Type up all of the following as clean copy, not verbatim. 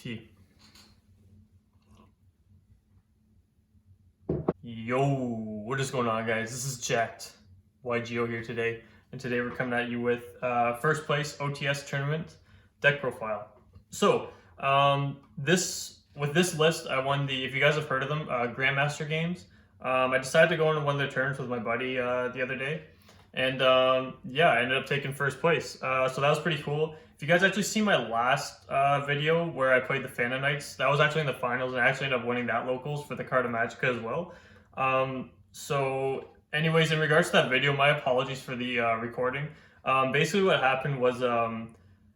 tea. Yo, what is going on, guys? This is Jacked YGO here today, and today we're coming at you with first place OTS tournament deck profile. So, with this list, I won the, if you guys have heard of them, Grandmaster games. I decided to go into one of their turns with my buddy the other day, and yeah, I ended up taking first place. So that was pretty cool. If you guys actually see my last video where I played the Phantom Knights, that was actually in the finals, and I actually ended up winning that locals for the Carta Magica as well. So anyways, in regards to that video, my apologies for the recording. Basically what happened was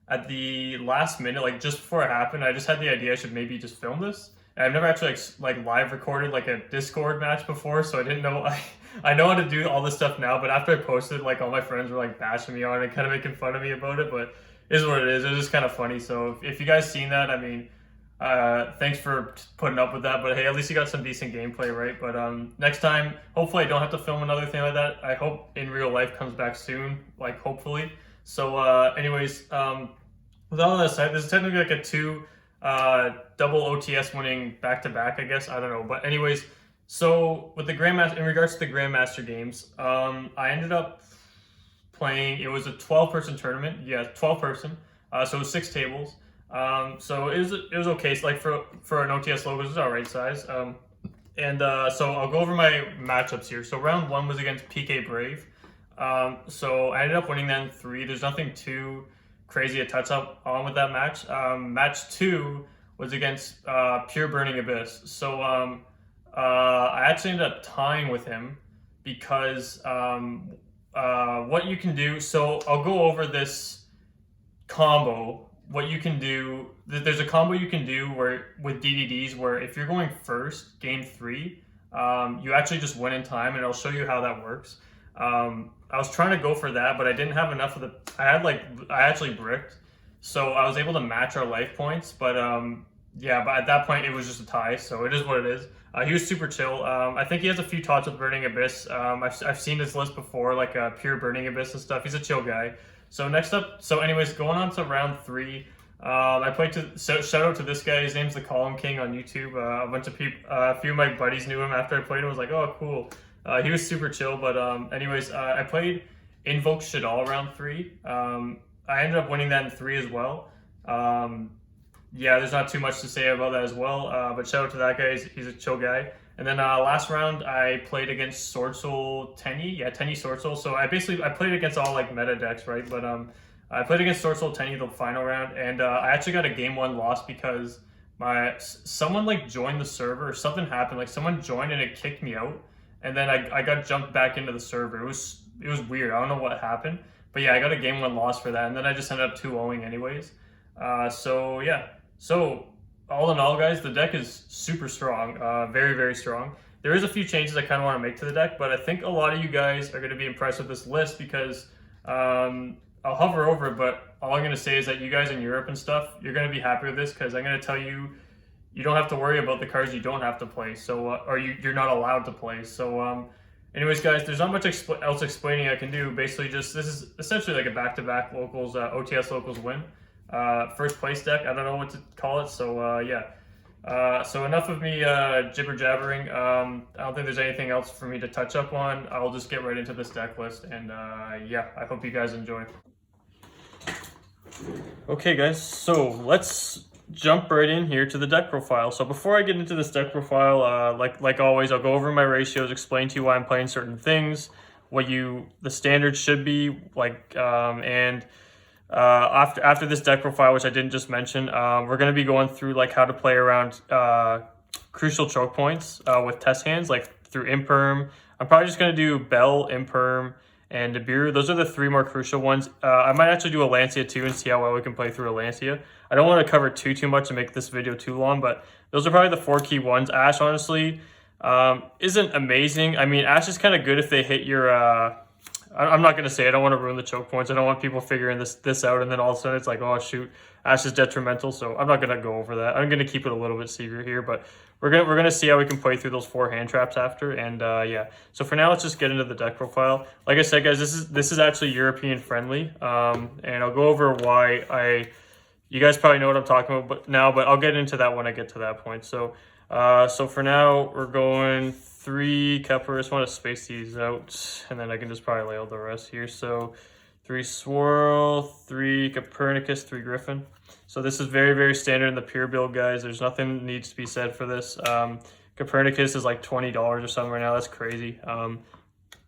at the last minute, like just before it happened, I just had the idea I should maybe just film this. And I've never actually like live recorded like a Discord match before, so I didn't know. I know how to do all this stuff now, but after I posted, like all my friends were like bashing me on it and kind of making fun of me about it, but it is what it is. It was just kind of funny. So if you guys seen that, I mean, thanks for putting up with that, but hey, at least you got some decent gameplay, right? But next time, hopefully I don't have to film another thing like that. I hope in real life comes back soon, like hopefully. So anyways, with all that aside, this is technically like a double OTS winning back-to-back, I guess. I don't know. But anyways, so with the Grandmaster, in regards to the Grandmaster games, I ended up playing, it was a 12-person tournament. Yeah, 12-person. So it was 6 tables. So it was okay. So like for an OTS logo, it was alright size. So I'll go over my matchups here. So round 1 was against PK Brave. So I ended up winning that in 3. There's nothing too crazy to touch up on with that match. Match 2 was against Pure Burning Abyss. So I actually ended up tying with him because what you can do. So I'll go over this combo. What you can do, there's a combo you can do where with DDDs where if you're going first, game 3, you actually just win in time, and I'll show you how that works. I was trying to go for that, but I didn't have enough of the, I actually bricked, so I was able to match our life points, but yeah, but at that point it was just a tie, so it is what it is. He was super chill. I think he has a few tots with Burning Abyss. I've seen his list before, like Pure Burning Abyss and stuff. He's a chill guy. So next up, so anyways, going on to round 3, I played shout out to this guy. His name's the Column King on YouTube. A bunch of people, a few of my buddies knew him after I played him. I was like, oh, cool. He was super chill, but anyways, I played Invoke Shadal round 3. I ended up winning that in 3 as well. Yeah, there's not too much to say about that as well, but shout out to that guy. He's a chill guy. And then last round, I played against Sword Soul Tenny. Yeah, Tenny Sword Soul. So I played against all like meta decks, right? But I played against Sword Soul Tenny the final round, and I actually got a game 1 loss because someone like joined the server, or something happened. Like someone joined and it kicked me out, and then I got jumped back into the server. It was weird. I don't know what happened, but yeah, I got a game 1 loss for that, and then I just ended up 2-0ing anyways. So yeah, so. All in all, guys, the deck is super strong, very, very strong. There is a few changes I kind of want to make to the deck, but I think a lot of you guys are going to be impressed with this list because I'll hover over it, but all I'm going to say is that you guys in Europe and stuff, you're going to be happy with this because I'm going to tell you, you don't have to worry about the cards you don't have to play, so or you're not allowed to play. So anyways, guys, there's not much else explaining I can do. Basically, just this is essentially like a back-to-back locals, OTS locals win. First place deck, I don't know what to call it, so yeah. So enough of me jibber jabbering. I don't think there's anything else for me to touch up on. I'll just get right into this deck list, and yeah, I hope you guys enjoy. Okay guys, so let's jump right in here to the deck profile. So before I get into this deck profile, like always, I'll go over my ratios, explain to you why I'm playing certain things, what the standards should be, like, and after this deck profile, which I didn't just mention, we're going to be going through like how to play around crucial choke points with test hands, like through Imperm. I'm probably just going to do Belle, Imperm, and Nibiru. Those are the 3 more crucial ones. I might actually do a Lancea too and see how well we can play through a Lancea. I don't want to cover too much and make this video too long, but those are probably the 4 key ones. Ashe, honestly, isn't amazing. I mean, Ashe is kind of good if they hit your... I'm not going to say I don't want to ruin the choke points. I don't want people figuring this out, and then all of a sudden it's like, oh, shoot, Ashe is detrimental. So I'm not going to go over that. I'm going to keep it a little bit secret here, but we're gonna see how we can play through those 4 hand traps after. And yeah, so for now, let's just get into the deck profile. Like I said, guys, this is actually European friendly, and I'll go over why I you guys probably know what I'm talking about but I'll get into that when I get to that point. So so for now, we're going 3 Kepler. I just want to space these out, and then I can just probably lay out the rest here. So 3 Swirl, 3 Copernicus, 3 Griffin. So this is very, very standard in the pure build, guys. There's nothing needs to be said for this. Copernicus is like $20 or something right now. That's crazy. I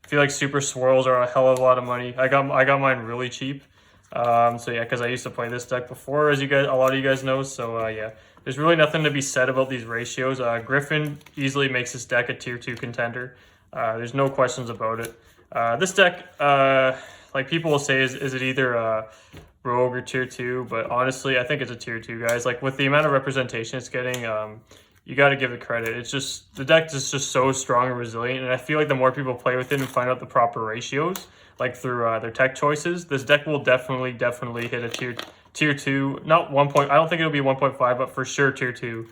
feel like super swirls are a hell of a lot of money. I got mine really cheap. So yeah, because I used to play this deck before, as a lot of you guys know. So yeah, there's really nothing to be said about these ratios. Griffin easily makes this deck a tier 2 contender. There's no questions about it. This deck, like people will say, is it either Rogue or tier 2? But honestly, I think it's a tier 2, guys. Like with the amount of representation it's getting, you got to give it credit. It's just, the deck is just so strong and resilient, and I feel like the more people play with it and find out the proper ratios, like through their tech choices, this deck will definitely hit a tier 2. Not 1 point. I don't think it'll be 1.5, but for sure tier 2,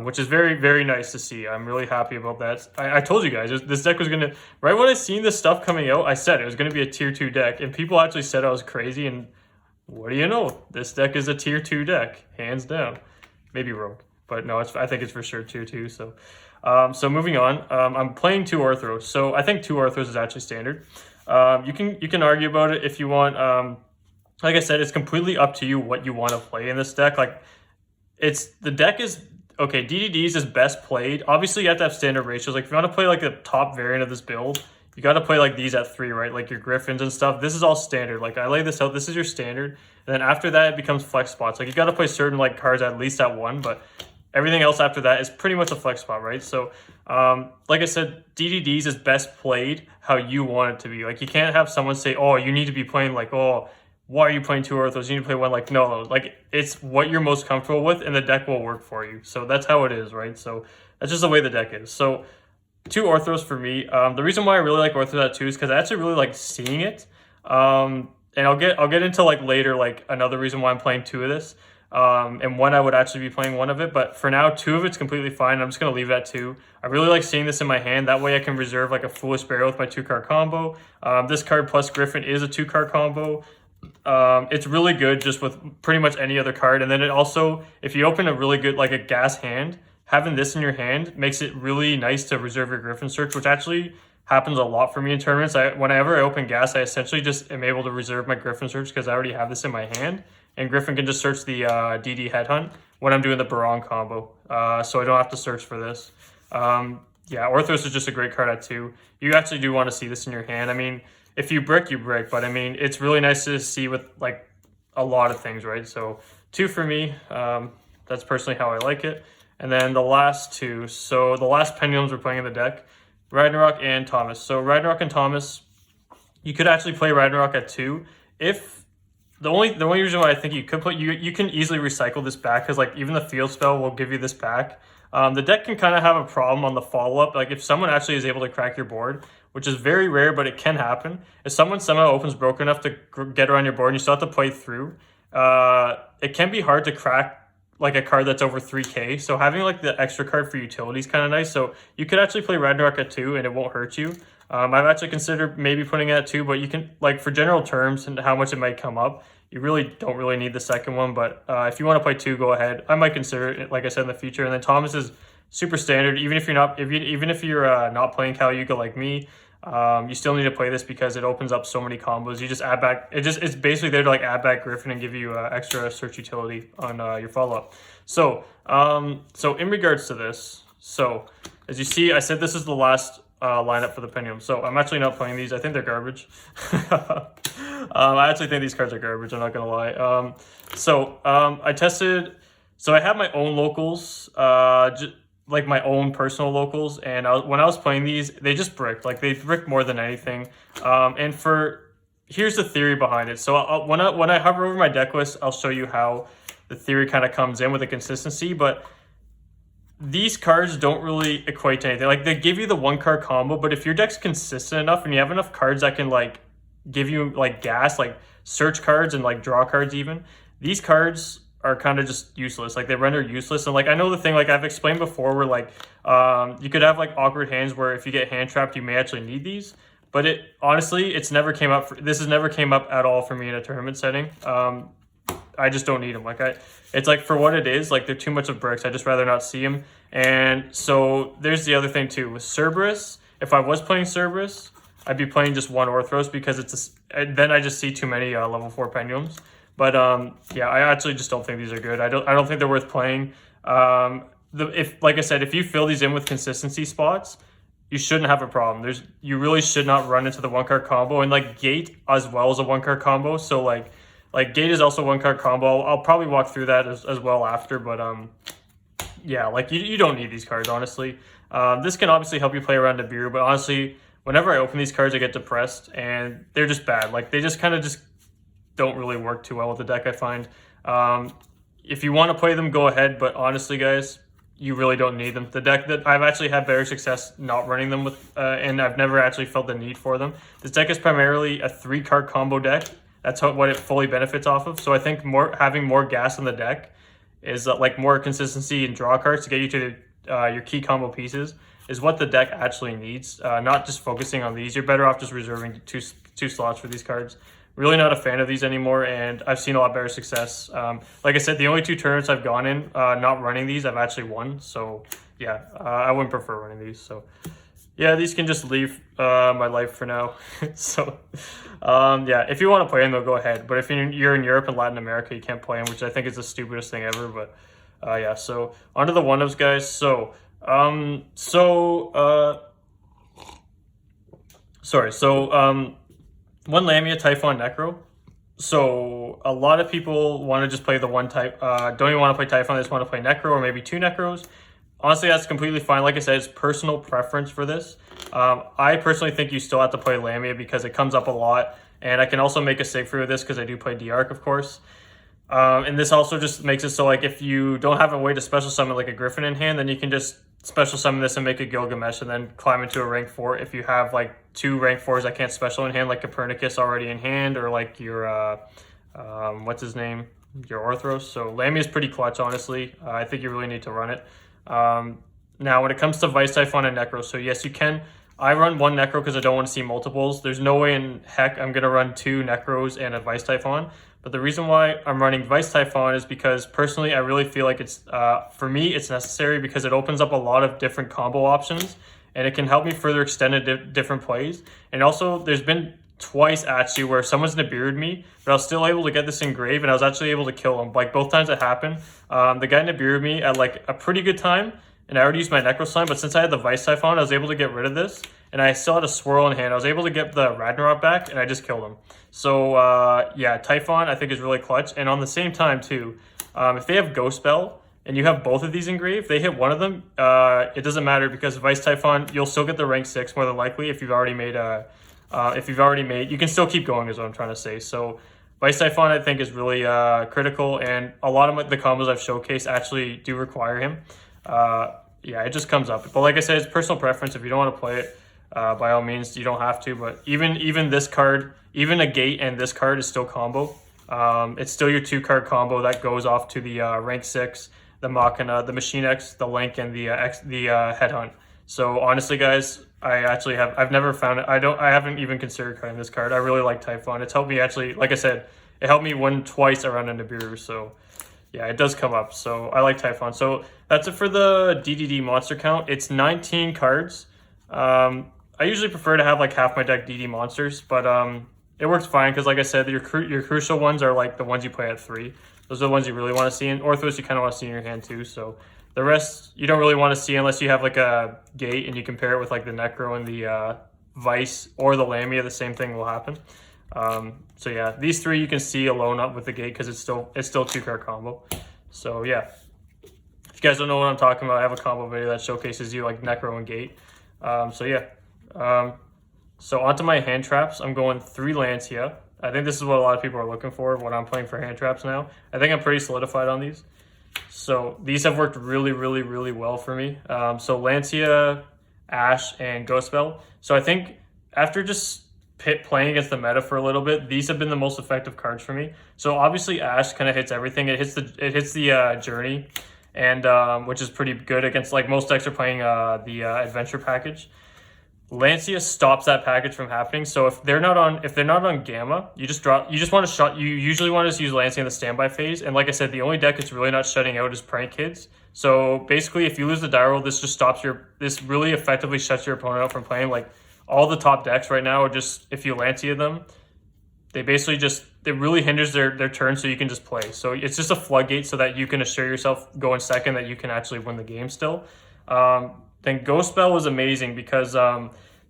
which is very, very nice to see. I'm really happy about that. I told you guys this deck was gonna, right when I seen this stuff coming out, I said it was gonna be a tier 2 deck, and people actually said I was crazy. And what do you know? This deck is a tier 2 deck, hands down. Maybe Rogue, but no, I think it's for sure tier 2. So, so moving on, I'm playing 2 Orthros. So I think 2 Orthros is actually standard. You can argue about it if you want. Like I said, it's completely up to you what you want to play in this deck. Like, the deck is okay. DDDs is best played. Obviously, you have to have standard ratios. Like if you want to play like the top variant of this build, you got to play like these at 3, right? Like your Griffins and stuff. This is all standard. Like I lay this out. This is your standard. And then after that, it becomes flex spots. Like you got to play certain like cards at least at 1, but everything else after that is pretty much a flex spot, right? So, like I said, DDDs is best played how you want it to be. Like you can't have someone say, "Oh, you need to be playing like, oh, why are you playing 2 Orthos? You need to play 1." Like no, like it's what you're most comfortable with, and the deck will work for you. So that's how it is, right? So that's just the way the deck is. So 2 Orthros for me. The reason why I really like Orthros at 2 is because I actually really like seeing it. And I'll get into like later like another reason why I'm playing 2 of this. And when I would actually be playing 1 of it, but for now 2 of it's completely fine. I'm just gonna leave it at 2. I really like seeing this in my hand. That way I can reserve like a Foolish Burial with my 2-card combo. This card plus Griffin is a 2-card combo. It's really good just with pretty much any other card. And then it also, if you open a really good like a gas hand, having this in your hand makes it really nice to reserve your Griffin search, which actually happens a lot for me in tournaments. Whenever I open gas, I essentially just am able to reserve my Griffin search because I already have this in my hand. And Griffin can just search the DD Headhunt when I'm doing the Baron combo. So I don't have to search for this. Yeah, Orthros is just a great card at 2. You actually do want to see this in your hand. I mean, if you brick, you brick. But I mean, it's really nice to see with like a lot of things, right? So 2 for me. That's personally how I like it. And then the last 2. So the last Pendulums we're playing in the deck, Ragnarok and Thomas. So Ragnarok and Thomas, you could actually play Ragnarok at 2 if... The only reason why I think you could put you can easily recycle this back because like even the field spell will give you this back. The deck can kind of have a problem on the follow up. Like if someone actually is able to crack your board, which is very rare, but it can happen. If someone somehow opens broken enough to get around your board, and you still have to play through. It can be hard to crack like a card that's over 3K. So having like the extra card for utility is kind of nice. So you could actually play Ragnarok at 2 and it won't hurt you. I've actually considered maybe putting it at 2, but you can, like for general terms and how much it might come up, you really don't really need the second one. But if you want to play 2, go ahead. I might consider it, like I said, in the future. And then Thomas is super standard. Even if you're not, even if you're not playing Caliuga like me, you still need to play this because it opens up so many combos. You just add back. It's basically there to like add back Griffin and give you extra search utility on your follow up. So so in regards to this, so as you see, I said this is the last lineup for the Pendulum. So I'm actually not playing these. I think they're garbage. I actually think these cards are garbage. I'm not gonna lie. I tested. So I have my own locals, like my own personal locals, and when I was playing these, they just bricked. Like they bricked more than anything. And here's the theory behind it. So when I hover over my deck list, I'll show you how the theory kind of comes in with the consistency, but these cards don't really equate to anything. Like they give you the 1-card combo, but if your deck's consistent enough and you have enough cards that can like give you like gas, like search cards and like draw cards even, these cards are kind of just useless. Like they render useless. And like I know the thing, like I've explained before, where like you could have like awkward hands where if you get hand trapped, you may actually need these. But this has never came up at all for me in a tournament setting. I just don't need them. Like it's like for what it is, like they're too much of bricks. I just rather not see them. And so there's the other thing too with Cerberus. If I was playing Cerberus, I'd be playing just one Orthros because then I just see too many level 4 pendulums. But yeah, I actually just don't think these are good. I don't think they're worth playing. If like I said, if you fill these in with consistency spots, you shouldn't have a problem. You really should not run into the 1-card combo, and like Gate as well as a 1-card combo. So like Gate is also 1-card combo. I'll probably walk through that as well after, but yeah, like you don't need these cards, honestly. This can obviously help you play around Nibiru, but honestly, whenever I open these cards, I get depressed, and they're just bad. Like they just kind of just don't really work too well with the deck, I find. If you want to play them, go ahead, but honestly, guys, you really don't need them. The deck that I've actually had better success not running them with, and I've never actually felt the need for them. This deck is primarily a 3-card combo deck. That's what it fully benefits off of. So I think having more gas in the deck is like more consistency and draw cards to get you to your key combo pieces is what the deck actually needs. Not just focusing on these. You're better off just reserving two slots for these cards. Really not a fan of these anymore, and I've seen a lot better success. Like I said, the only 2 tournaments I've gone in not running these, I've actually won. So yeah, I wouldn't prefer running these. So yeah, these can just leave my life for now. So yeah, if you want to play them, though, go ahead. But if you're in Europe and Latin America, you can't play them, which I think is the stupidest thing ever. But yeah, so onto the 1-ofs, guys. So one Lancea, Typhon, Necro. So a lot of people want to just play the one type, don't even want to play Typhon, they just want to play Necro or maybe 2 Necros. Honestly, that's completely fine. Like I said, it's personal preference for this. I personally think you still have to play Lancea because it comes up a lot. And I can also make a Siegfried with this because I do play D-Arc, of course. And this also just makes it so like if you don't have a way to special summon like a Griffin in hand, then you can just special summon this and make a Gilgamesh and then climb into a rank 4 if you have like 2 rank 4s that can't special in hand, like Copernicus already in hand, or like your what's his name, your Orthros. So Lancea is pretty clutch, honestly. I think you really need to run it. Now when it comes to Vice Typhon and Necro, so yes, you can. I run 1 Necro because I don't want to see multiples. There's no way in heck I'm gonna run 2 Necros and a Vice Typhon. But the reason why I'm running Vice Typhon is because personally I really feel like it's, for me, it's necessary because it opens up a lot of different combo options and it can help me further extend different plays. And also there's been twice actually where someone's Nibiru'd me, but I was still able to get this engrave and I was actually able to kill him. Like both times it happened, the guy Nibiru'd me at like a pretty good time and I already used my Necro Slime, but since I had the Vice Typhon, I was able to get rid of this and I still had a Swirl in hand. I was able to get the Ragnarok back and I just killed him. So yeah, Typhon I think is really clutch. And on the same time too, if they have Ghost Belle and you have both of these engraved, they hit one of them, it doesn't matter because Vice Typhon, you'll still get the rank 6 more than likely if you've already made you can still keep going is what I'm trying to say. So Vice Typhon I think is really critical, and a lot of the combos I've showcased actually do require him. Yeah, it just comes up. But like I said, it's personal preference. If you don't want to play it, by all means, you don't have to. But even this card, even a Gate and this card is still combo. It's still your 2-card combo that goes off to the rank 6, the Machina, the Machine X, the Link, and the Headhunt. So honestly, guys, I've never found it. I haven't even considered cutting this card. I really like Typhon. It's helped me actually, like I said, it helped me win twice around a Nibiru. So yeah, it does come up. So I like Typhon. So that's it for the DDD monster count. It's 19 cards. I usually prefer to have like half my deck DD monsters, but it works fine because like I said, your crucial ones are like the ones you play at 3. Those are the ones you really want to see. And Orthros you kind of want to see in your hand too. So the rest you don't really want to see unless you have like a Gate and you compare it with like the Necro and the Vice or the Lancea. The same thing will happen. So yeah, these 3 you can see alone up with the Gate because it's still 2-card combo. So yeah, if you guys don't know what I'm talking about, I have a combo video that showcases you like Necro and Gate. So yeah, so onto my hand traps. I'm going 3 Lancea. I think this is what a lot of people are looking for when I'm playing for hand traps now. I think I'm pretty solidified on these. So these have worked really, really, really well for me. So Lancea, Ash, and Ghost Belle. So I think after just playing against the meta for a little bit, these have been the most effective cards for me. So obviously Ash kind of hits everything. It hits the journey, and which is pretty good against like most decks are playing the adventure package. Lancea stops that package from happening. So if they're not on Gamma, you just want to shut. You usually want to just use Lancea in the standby phase. And like I said, the only deck it's really not shutting out is Prank Kids. So basically, if you lose the die roll, this just stops this really effectively shuts your opponent out from playing. Like all the top decks right now are just, if you Lancea them, they basically just, it really hinders their turn, so you can just play. So it's just a floodgate so that you can assure yourself going second that you can actually win the game still. Then Ghost Belle was amazing because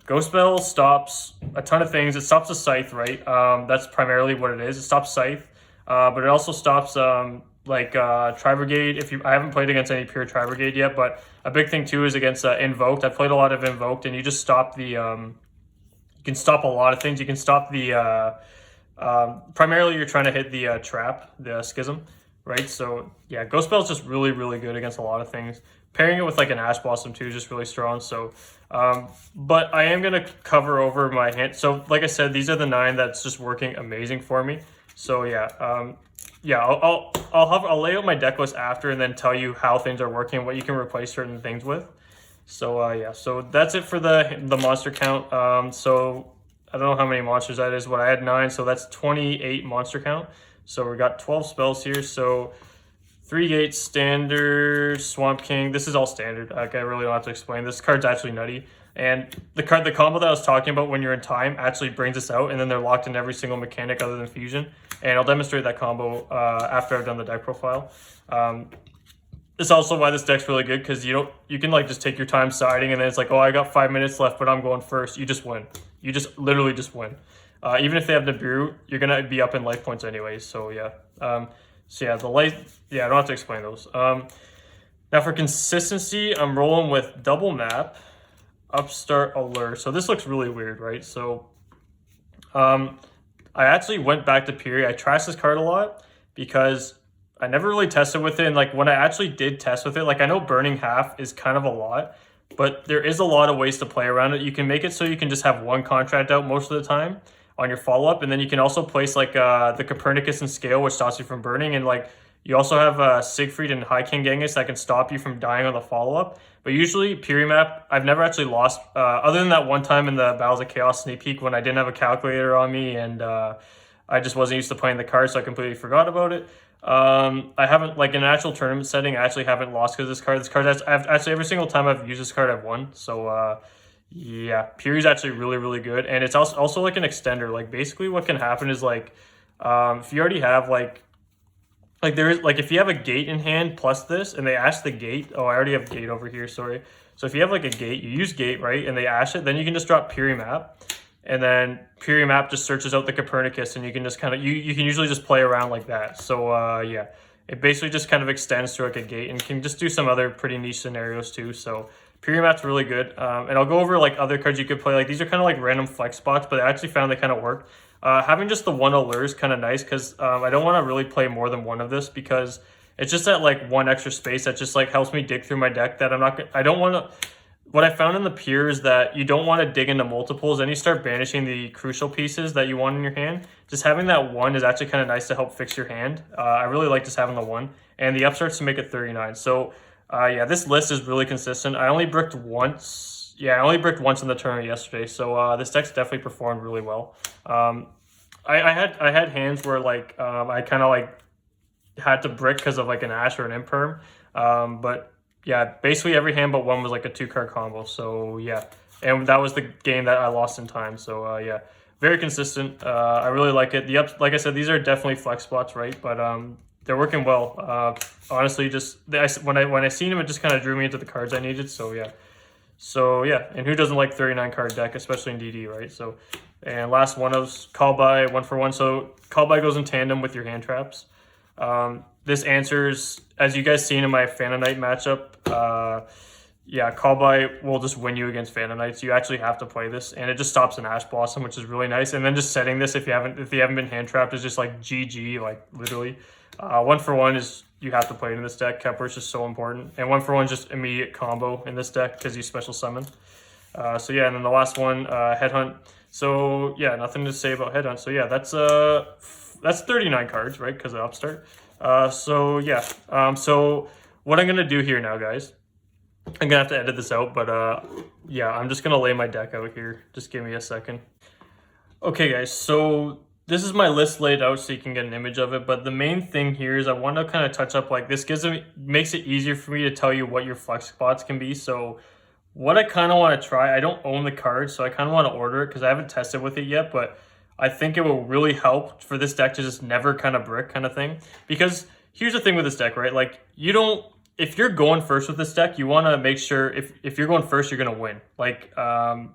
Ghost Belle stops a ton of things. It stops the Scythe, right? That's primarily what it is. It stops Scythe, but it also stops Tri-Brigade. I haven't played against any pure Tri-Brigade yet, but a big thing too is against Invoked. I've played a lot of Invoked, and you just stop the you can stop a lot of things. You can stop the primarily you're trying to hit the trap, the Schism, right? So yeah, Ghost Belle is just really, really good against a lot of things. Pairing it with like an Ash Blossom too is just really strong. So, but I am gonna cover over my hand. So like I said, these are the 9 that's just working amazing for me. So yeah, yeah, I'll lay out my deck list after and then tell you how things are working, what you can replace certain things with. So yeah, so that's it for the monster count. So I don't know how many monsters that is. What I had 9, so that's 28 monster count. So we got 12 spells here. So 3 gates, standard, Swamp King. This is all standard. Like, I really don't have to explain. This card's actually nutty. And the combo that I was talking about when you're in time actually brings us out, and then they're locked in every single mechanic other than fusion. And I'll demonstrate that combo after I've done the deck profile. It's also why this deck's really good, because you can like just take your time siding, and then it's like, oh, I got 5 minutes left, but I'm going first. You just win. You just literally just win. Even if they have Nibiru, you're gonna be up in life points anyways. So yeah. So yeah, I don't have to explain those. Now for consistency, I'm rolling with double map, upstart, allure. So this looks really weird, right? So I actually went back to Piri. I trashed this card a lot because I never really tested with it. And like when I actually did test with it, like I know burning half is kind of a lot, but there is a lot of ways to play around it. You can make it so you can just have 1 contract out most of the time on your follow-up, and then you can also place like the Copernicus and Scale, which stops you from burning, and like you also have Siegfried and High King Genghis that can stop you from dying on the follow-up. But usually Piri map, I've never actually lost, other than that one time in the Battles of Chaos sneak peek when I didn't have a calculator on me and I just wasn't used to playing the card, so I completely forgot about it. I haven't, like in an actual tournament setting, I actually haven't lost because this card, actually every single time I've used this card, I've won. So yeah, Piri's actually really, really good. And it's also like an extender. Like basically what can happen is like, if you already have like there is like, if you have a gate in hand plus this and they ash the gate, oh, I already have gate over here, sorry. So if you have like a gate, you use gate, right? And they ash it, then you can just drop Piri map. And then Piri map just searches out the Copernicus, and you can just kind of, you can usually just play around like that. So yeah, it basically just kind of extends to like a gate and can just do some other pretty niche scenarios too. So Piri map's really good. And I'll go over like other cards you could play. Like these are kind of like random flex spots, but I actually found they kind of work. Having just the 1 allure is kind of nice because I don't want to really play more than 1 of this because it's just that like 1 extra space that just like helps me dig through my deck that I don't want to. What I found in the Pure is that you don't want to dig into multiples, and you start banishing the crucial pieces that you want in your hand. Just having that 1 is actually kind of nice to help fix your hand. I really like just having the 1, and the upstarts to make it 39. So yeah, this list is really consistent. I only bricked once. Yeah, I only bricked once in the tournament yesterday, so this deck's definitely performed really well. I had hands where like I kind of like had to brick because of like an Ash or an Imperm, but yeah, basically every hand but 1 was like a 2-card combo. So yeah, and that was the game that I lost in time. So yeah, very consistent. I really like it. Like I said, these are definitely flex spots, right? But they're working well. Honestly, just when I seen them, it just kind of drew me into the cards I needed. So yeah, and who doesn't like 39 card deck, especially in DD, right? So, and last one of call by 1 for 1. So call by goes in tandem with your hand traps. This answers, as you guys seen in my Phantom Knight matchup, yeah, call by will just win you against Phantom Knights. You actually have to play this, and it just stops an Ash Blossom, which is really nice. And then just setting this if you haven't been hand trapped is just like GG, like literally. 1 for 1 is you have to play it in this deck. Kepler is just so important, and 1 for 1 is just immediate combo in this deck because you special summon. So yeah, and then the last one, Headhunt. So yeah, nothing to say about Headhunt. So yeah, that's 39 cards, right? Because of upstart. So yeah, so what I'm gonna do here now, guys, I'm gonna have to edit this out, but yeah, I'm just gonna lay my deck out here. Just give me a second. Okay, guys, so this is my list laid out so you can get an image of it, but the main thing here is I want to kind of touch up, like, this makes it easier for me to tell you what your flex spots can be. So what I kind of want to try, I don't own the card, so I kind of want to order it because I haven't tested with it yet, but I think it will really help for this deck to just never kind of brick kind of thing. Because here's the thing with this deck, right? Like, you don't, if you're going first with this deck, you want to make sure if you're going first, you're going to win. Like,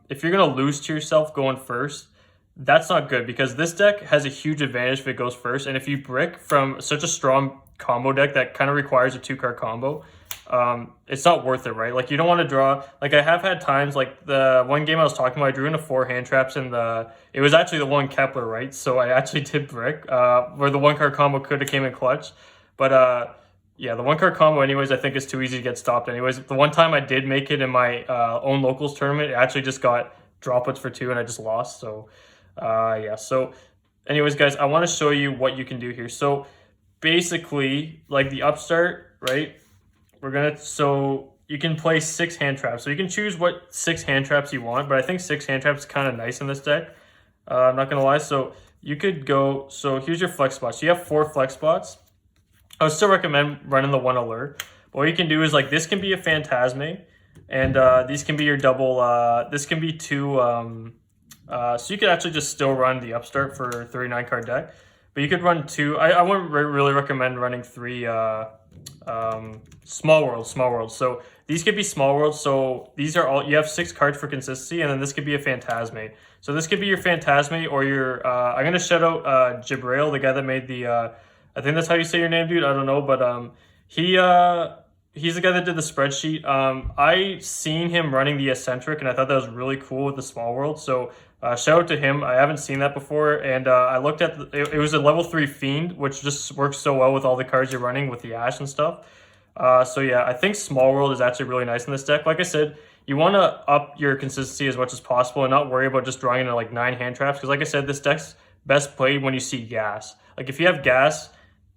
if you're going to lose to yourself going first, that's not good, because this deck has a huge advantage if it goes first. And if you brick from such a strong combo deck that kind of requires a 2-card combo, it's not worth it, right? Like, you don't want to draw, like, I have had times, like the one game I was talking about, I drew into 4 hand traps, and it was actually the one Kepler, right? So I actually did brick, where the 1-card combo could have came in clutch. But yeah, the 1-card combo anyways, I think is too easy to get stopped anyways. The one time I did make it in my own locals tournament, it actually just got droplets for 2 and I just lost. So yeah, so anyways, guys, I want to show you what you can do here. So basically, like, the upstart, right, so you can play 6 hand traps. So you can choose what 6 hand traps you want, but I think 6 hand traps is kind of nice in this deck. I'm not gonna lie. So you could go, so here's your flex spots. So you have 4 flex spots. I would still recommend running the 1 alert. But what you can do is, like, this can be a Phantasme, and these can be your double, this can be 2, so you could actually just still run the upstart for 39 card deck, but you could run 2. I wouldn't really recommend running 3 small worlds. So these could be small worlds. So these are all, you have 6 cards for consistency, and then this could be a Phantasme. So this could be your Phantasme, or your I'm gonna shout out Jibrail, the guy that made the I think that's how you say your name, dude. I don't know, but he's the guy that did the spreadsheet. I seen him running the eccentric, and I thought that was really cool with the small world. So shout out to him. I haven't seen that before, and I looked at it was a level 3 fiend, which just works so well with all the cards you're running with the ash and stuff. So yeah, I think small world is actually really nice in this deck. Like I said, you want to up your consistency as much as possible and not worry about just drawing into like 9 hand traps, because like I said, this deck's best played when you see gas. Like, if you have gas,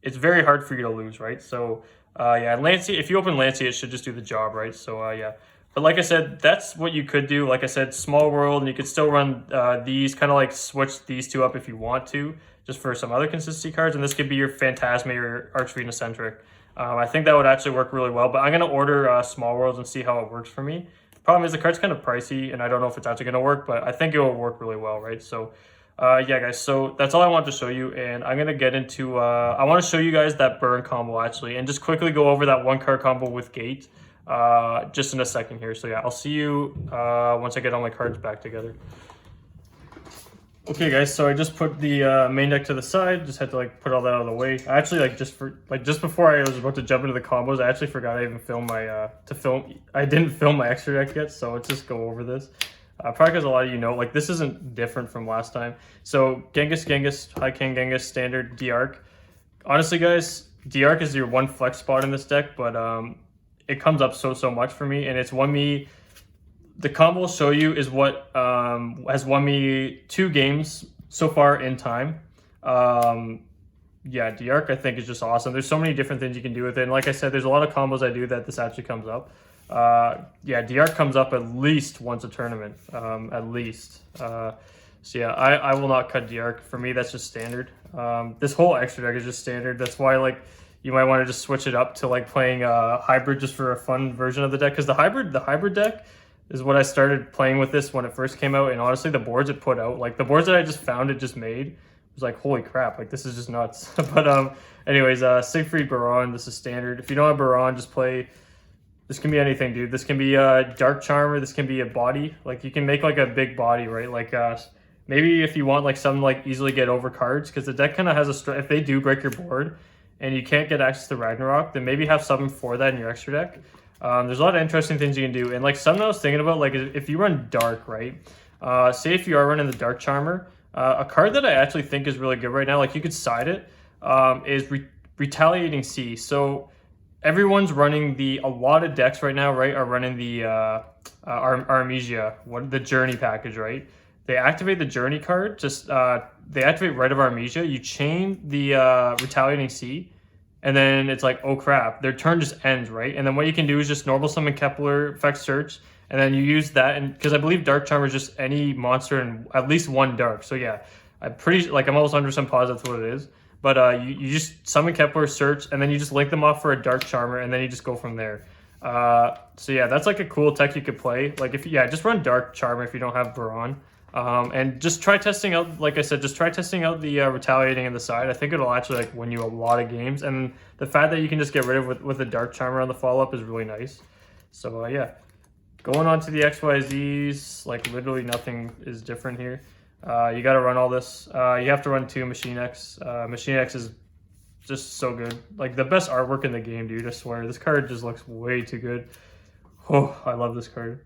it's very hard for you to lose, right? So yeah, Lancea, if you open Lancea, it should just do the job, right? So yeah. But like I said, that's what you could do. Like I said, small world, and you could still run these, kind of like switch these 2 up if you want to, just for some other consistency cards. And this could be your Phantasme or Archfiend Eccentric. I think that would actually work really well. But I'm going to order small worlds and see how it works for me. Problem is, the card's kind of pricey, and I don't know if it's actually going to work, but I think it will work really well, right? So yeah, guys, so that's all I wanted to show you, and I'm going to get into, I want to show you guys that burn combo, actually, and just quickly go over that 1-card combo with Gate just in a second here. So yeah, I'll see you once I get all my cards back together. Okay, guys, so I just put the main deck to the side. Just had to like put all that out of the way. I actually, like, just before I was about to jump into the combos, I actually forgot I even filmed my I didn't film my extra deck yet, so let's just go over this. Probably because a lot of you know, like, this isn't different from last time. So Genghis, High King Genghis, Standard, D-Arc. Honestly, guys, D-Arc is your 1 flex spot in this deck, but it comes up so much for me, and it's won me. The combo I'll show you is what has won me 2 games so far in time. Yeah, D-Arc I think is just awesome. There's so many different things you can do with it, and like I said, there's a lot of combos I do that this actually comes up. Yeah, D-Arc comes up at least once a tournament, at least. So yeah, I will not cut D-Arc. For me, that's just standard. This whole extra deck is just standard. That's why, like, you might want to just switch it up to like playing hybrid just for a fun version of the deck, because the hybrid deck is what I started playing with this when it first came out, and honestly, the boards it put out, like the boards that I just found it just made, was like, holy crap, like, this is just nuts. But anyways, Siegfried Baron, this is standard. If you don't have Baron, just play. This can be anything, dude. This can be a Dark Charmer. This can be a body. Like, you can make like a big body, right? Like, maybe if you want like some like easily get over cards, because the deck kind of has if they do break your board and you can't get access to Ragnarok, then maybe have something for that in your extra deck. There's a lot of interesting things you can do, and like something I was thinking about, like, if you run Dark, right? Say if you are running the Dark Charmer, a card that I actually think is really good right now, like you could side it, is Retaliating Sea. So everyone's running a lot of decks right now, right, are running the Armisia, the Journey package, right? They activate the Journey card, just they activate Rite of Armisia, you chain the Retaliating Sea, and then it's like, oh crap, their turn just ends, right? And then what you can do is just normal summon Kepler, effect search, and then you use that, and because I believe Dark Charmer is just any monster and at least one dark. So yeah, I'm pretty like I'm almost 100% positive that's what it is. But you just summon Kepler, search, and then you just link them off for a Dark Charmer, and then you just go from there. So yeah, that's like a cool tech you could play. Like if yeah, just run Dark Charmer if you don't have Baron. And just try testing out, like I said, just try testing out the retaliating in the side. I think it'll actually like win you a lot of games. And the fact that you can just get rid of with a Dark Charmer on the follow-up is really nice. So yeah, going on to the XYZs, like literally nothing is different here. You got to run all this. You have to run 2 Machine X. Machine X is just so good. Like the best artwork in the game, dude. I swear. This card just looks way too good. Oh, I love this card.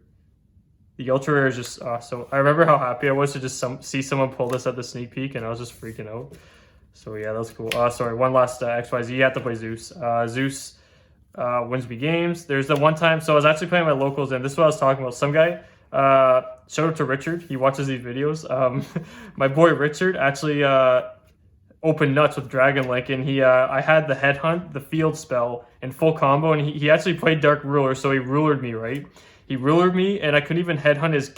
The Ultra Rare is just awesome. I remember how happy I was to just see someone pull this at the sneak peek, and I was just freaking out. So yeah, that was cool. Sorry, one last XYZ. You have to play Zeus. Zeus wins me games. There's the one time, so I was actually playing my locals, and this is what I was talking about. Some guy, shout out to Richard. He watches these videos. My boy Richard actually opened nuts with Dragon Link, and I had the Headhunt, the field spell, in full combo, and he actually played Dark Ruler, so he rulered me, right? He rulered me, and I couldn't even headhunt his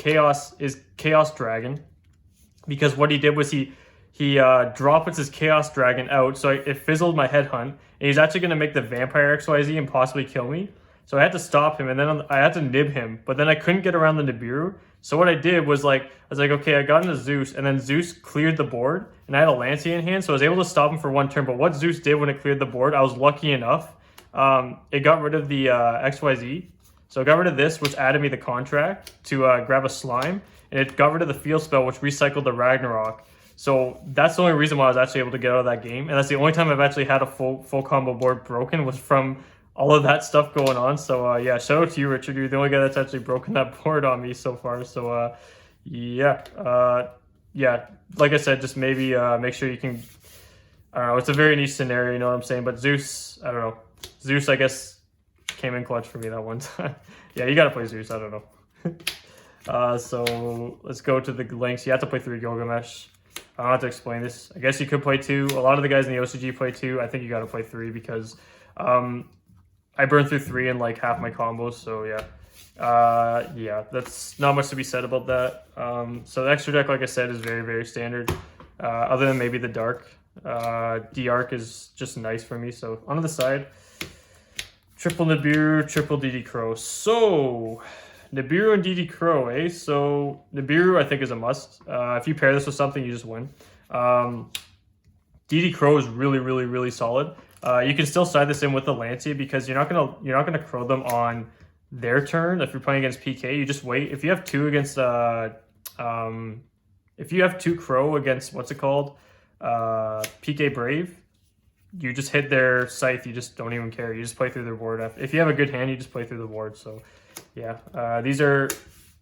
Chaos Dragon, because what he did was he dropped his Chaos Dragon out, so it fizzled my headhunt, and he's actually going to make the Vampire XYZ and possibly kill me. So I had to stop him, and then I had to nib him, but then I couldn't get around the Nibiru. So what I did was I was like, okay, I got into Zeus, and then Zeus cleared the board, and I had a Lancea in hand, so I was able to stop him for one turn. But what Zeus did when it cleared the board, I was lucky enough. It got rid of the XYZ. So I got rid of this, which added me the contract to grab a slime, and it got rid of the field spell, which recycled the Ragnarok. So that's the only reason why I was actually able to get out of that game, and that's the only time I've actually had a full combo board broken was from all of that stuff going on. So yeah, shout out to you, Richard. You're the only guy that's actually broken that board on me so far. So yeah, like I said, just maybe make sure you can. I don't know. It's a very niche scenario, you know what I'm saying? But Zeus, I don't know. Zeus, I guess, came in clutch for me that one time. Yeah, you gotta play Zeus. I don't know. So let's go to the links. You have to play 3 Gilgamesh. I don't have to explain this. I guess you could play 2. A lot of the guys in the OCG play 2. I think you gotta play 3 because I burned through 3 in like half my combos. So yeah, yeah, that's not much to be said about that. So the extra deck, like I said, is very, very standard. Other than maybe the Dark. D-Arc is just nice for me. So onto the side. Triple Nibiru, triple DD Crow. So, Nibiru and DD Crow, eh? So, Nibiru I think is a must. If you pair this with something, you just win. DD Crow is really, really, really solid. You can still side this in with the Lancea because you're not gonna Crow them on their turn. If you're playing against PK, you just wait. If you have 2 against if you have 2 Crow against what's it called? PK Brave. You just hit their scythe, you just don't even care. You just play through their board. If you have a good hand, you just play through the board. So, yeah. These are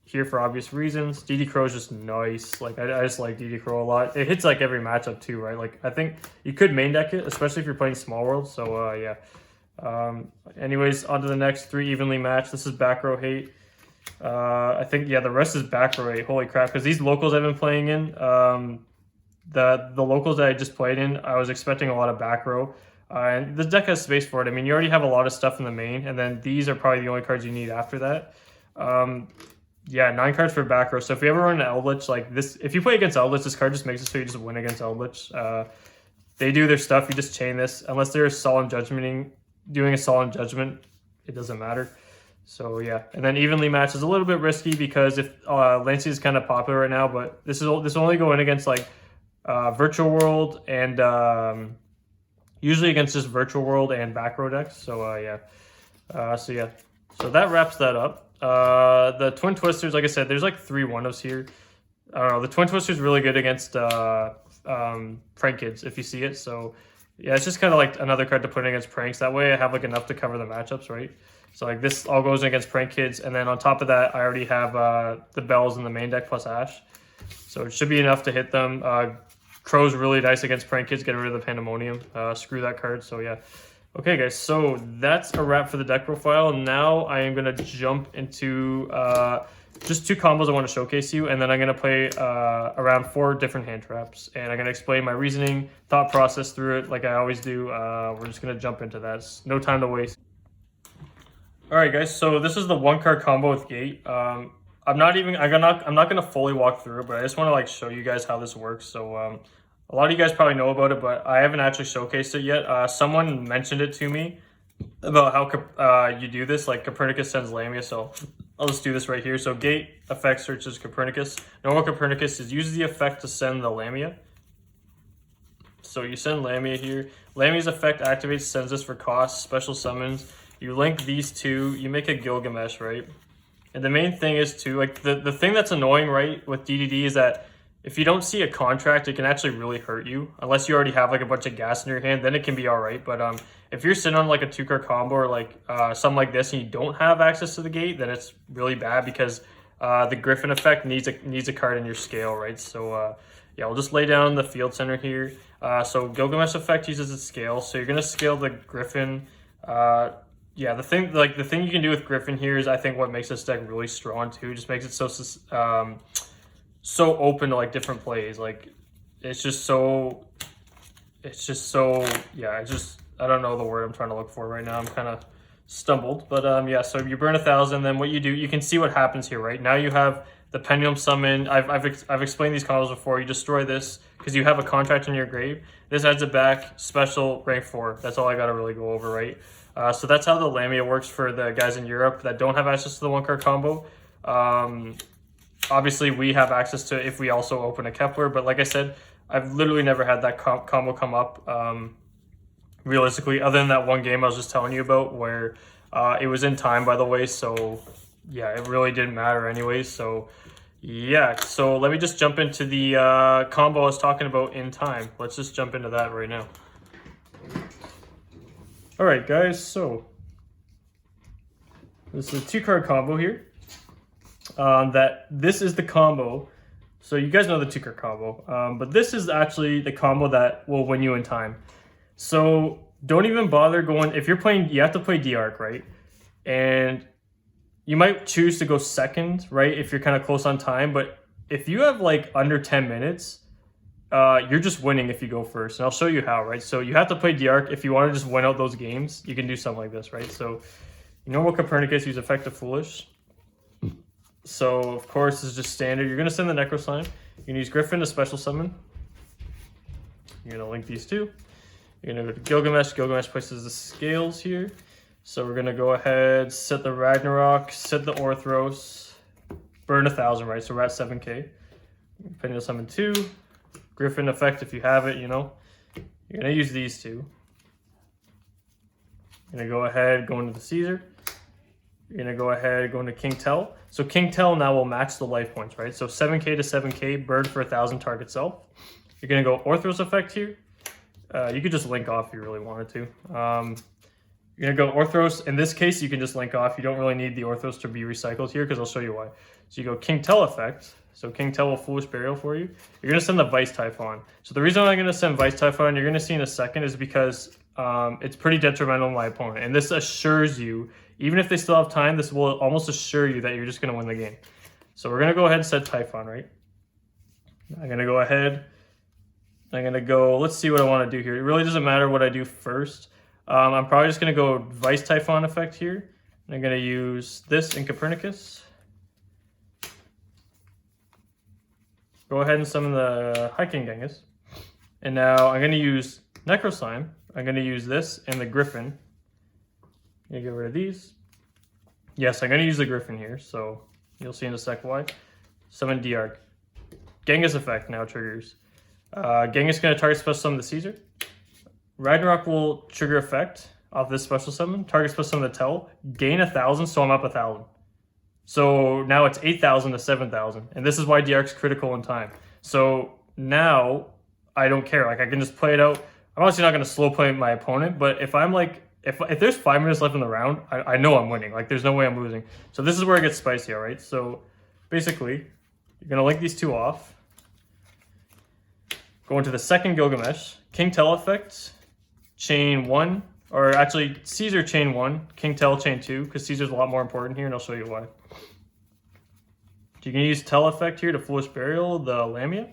here for obvious reasons. DD Crow is just nice. Like, I just like DD Crow a lot. It hits, like, every matchup, too, right? Like, I think you could main deck it, especially if you're playing Small World. So, yeah. Anyways, on to the next 3 evenly matched. This is back row hate. I think, yeah, the rest is back row hate. Holy crap. Because these locals I've been playing in, the locals that I just played in, I was expecting a lot of back row. And this deck has space for it. I mean, you already have a lot of stuff in the main, and then these are probably the only cards you need after that. Yeah, 9 cards for back row. So if you ever run an Eldritch like this, if you play against Eldritch, this card just makes it so you just win against Eldritch. They do their stuff, you just chain this. Unless they're doing a solemn judgment, it doesn't matter. So yeah, and then evenly matched is a little bit risky because if Lancea is kind of popular right now, but this will only go in against like Virtual World and usually against just Virtual World and back row decks. So yeah, so that wraps that up. The Twin Twisters, like I said, there's like 3 one-ofs here. I don't know, the Twin Twister's really good against Prank Kids if you see it. So yeah, it's just kind of like another card to put in against pranks. That way I have like enough to cover the matchups, right? So like this all goes against Prank Kids, and then on top of that, I already have the Bells in the main deck plus Ash. So it should be enough to hit them. Crow's really nice against Prank Kids, getting rid of the Pandemonium. Screw that card, so yeah. Okay, guys, so that's a wrap for the deck profile. Now I am going to jump into just 2 combos I want to showcase you, and then I'm going to play around 4 different hand traps, and I'm going to explain my reasoning, thought process through it like I always do. We're just going to jump into that. It's no time to waste. All right, guys. So this is the 1 card combo with Gate. I'm not gonna fully walk through it, but I just want to like show you guys how this works. So a lot of you guys probably know about it, but I haven't actually showcased it yet. Someone mentioned it to me about how you do this. Like Copernicus sends Lamia, so I'll just do this right here. So Gate effect searches Copernicus. Normal Copernicus uses the effect to send the Lamia. So you send Lamia here. Lamia's effect activates, sends this for cost, special summons. You link these two, you make a Gilgamesh, right? And the main thing is too, like the thing that's annoying, right, with DDD is that if you don't see a contract, it can actually really hurt you. Unless you already have like a bunch of gas in your hand, then it can be all right. But if you're sitting on like a 2-card combo or like something like this and you don't have access to the Gate, then it's really bad because the Griffin effect needs a card in your scale, right? So yeah, we'll just lay down the field center here. So Gilgamesh effect uses its scale, so you're gonna scale the Griffin. Yeah, the thing you can do with Griffin here is I think what makes this deck really strong too. Just makes it so open to like different plays. Like it's just so yeah. I don't know the word I'm trying to look for right now. I'm kind of stumbled, but yeah. So you burn 1,000, then what you do, you can see what happens here, right? Now you have the Pendulum Summon. I've explained these combos before. You destroy this because you have a contract in your grave. This adds it back. Special rank 4. That's all I gotta really go over, right? So that's how the Lamia works for the guys in Europe that don't have access to the 1-card combo. Obviously, we have access to it if we also open a Kepler, but like I said, I've literally never had that combo come up realistically, other than that one game I was just telling you about where it was in time, by the way, so yeah, it really didn't matter anyways. So yeah, so let me just jump into the combo I was talking about in time. Let's just jump into that right now. All right, guys, so this is a 2-card combo here. This is the combo. So you guys know the 2-card combo, but this is actually the combo that will win you in time. So don't even bother going, if you're playing, you have to play D-Arc, right? And you might choose to go second, right? If you're kind of close on time, but if you have like under 10 minutes, you're just winning if you go first. And I'll show you how, right? So you have to play D-Arc. If you want to just win out those games, you can do something like this, right? So normal Copernicus, use Effective Foolish. So of course, this is just standard. You're going to send the Necro Slime. You can use Griffin to special summon. You're going to link these two. You're going to go to Gilgamesh. Gilgamesh places the scales here. So we're going to go ahead, set the Ragnarok, set the Orthros, burn 1,000, right? So we're at 7k. Pendulum Summon 2. Griffin effect if you have it, you know. You're going to use these two. You're going to go ahead, go into the Caesar. You're going to go ahead, go into King Tell. So King Tell now will match the life points, right? So 7k to 7k, burn for 1,000 target self. You're going to go Orthros effect here. You could just link off if you really wanted to. You're going to go Orthros. In this case, you can just link off. You don't really need the Orthros to be recycled here because I'll show you why. So you go King Tell effect. So King Tell will Foolish Burial for you. You're going to send the Vice Typhon. So the reason I'm going to send Vice Typhon, you're going to see in a second, is because it's pretty detrimental to my opponent. And this assures you, even if they still have time, this will almost assure you that you're just going to win the game. So we're going to go ahead and set Typhon, right? I'm going to go ahead. I'm going to go, let's see what I want to do here. It really doesn't matter what I do first. I'm probably just going to go Vice Typhon effect here. I'm going to use this in Copernicus. Go ahead and summon the High King Genghis. And now I'm going to use Necro Slime. I'm going to use this and the Griffin. I'm going to get rid of these. Yes, I'm going to use the Griffin here, so you'll see in a sec why. Summon D-Arc. Genghis effect now triggers. Genghis is going to target special summon the Caesar. Ragnarok will trigger effect off this special summon. Target special summon the Tell. Gain 1,000, so I'm up 1,000. So now it's 8,000 to 7,000. And this is why D-Arc's critical in time. So now I don't care. Like I can just play it out. I'm obviously not going to slow play my opponent, but if I'm like, if there's 5 minutes left in the round, I know I'm winning. Like there's no way I'm losing. So this is where it gets spicy, all right? So basically, you're going to link these two off. Go into the second Gilgamesh. King Tell effect, chain 1, or actually Caesar chain 1, King Tell chain 2, because Caesar's a lot more important here, and I'll show you why. You can use Tell effect here to Foolish Burial the Lamia.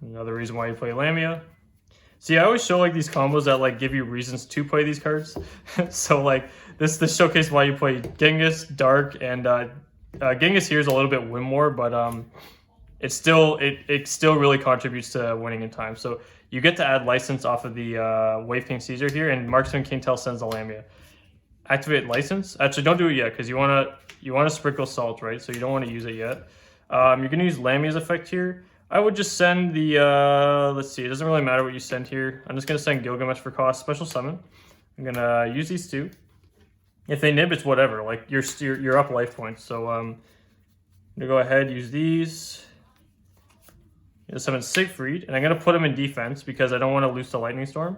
Another reason why you play Lamia. See, I always show like these combos that like give you reasons to play these cards. So like this showcase why you play Genghis, Dark, and Genghis here is a little bit win more, but it still really contributes to winning in time. So you get to add license off of the Wave King Caesar here, and Marksman King-Tail sends the Lamia. Activate license. Actually, don't do it yet because you wanna sprinkle salt, right? So you don't want to use it yet. You're gonna use Lamia's effect here. I would just send the let's see. It doesn't really matter what you send here. I'm just gonna send Gilgamesh for cost special summon. I'm gonna use these two. If they nib, it's whatever. Like you're up life points. So I'm gonna go ahead use these. I'm gonna summon Siegfried, and I'm gonna put him in defense because I don't want to lose to Lightning Storm.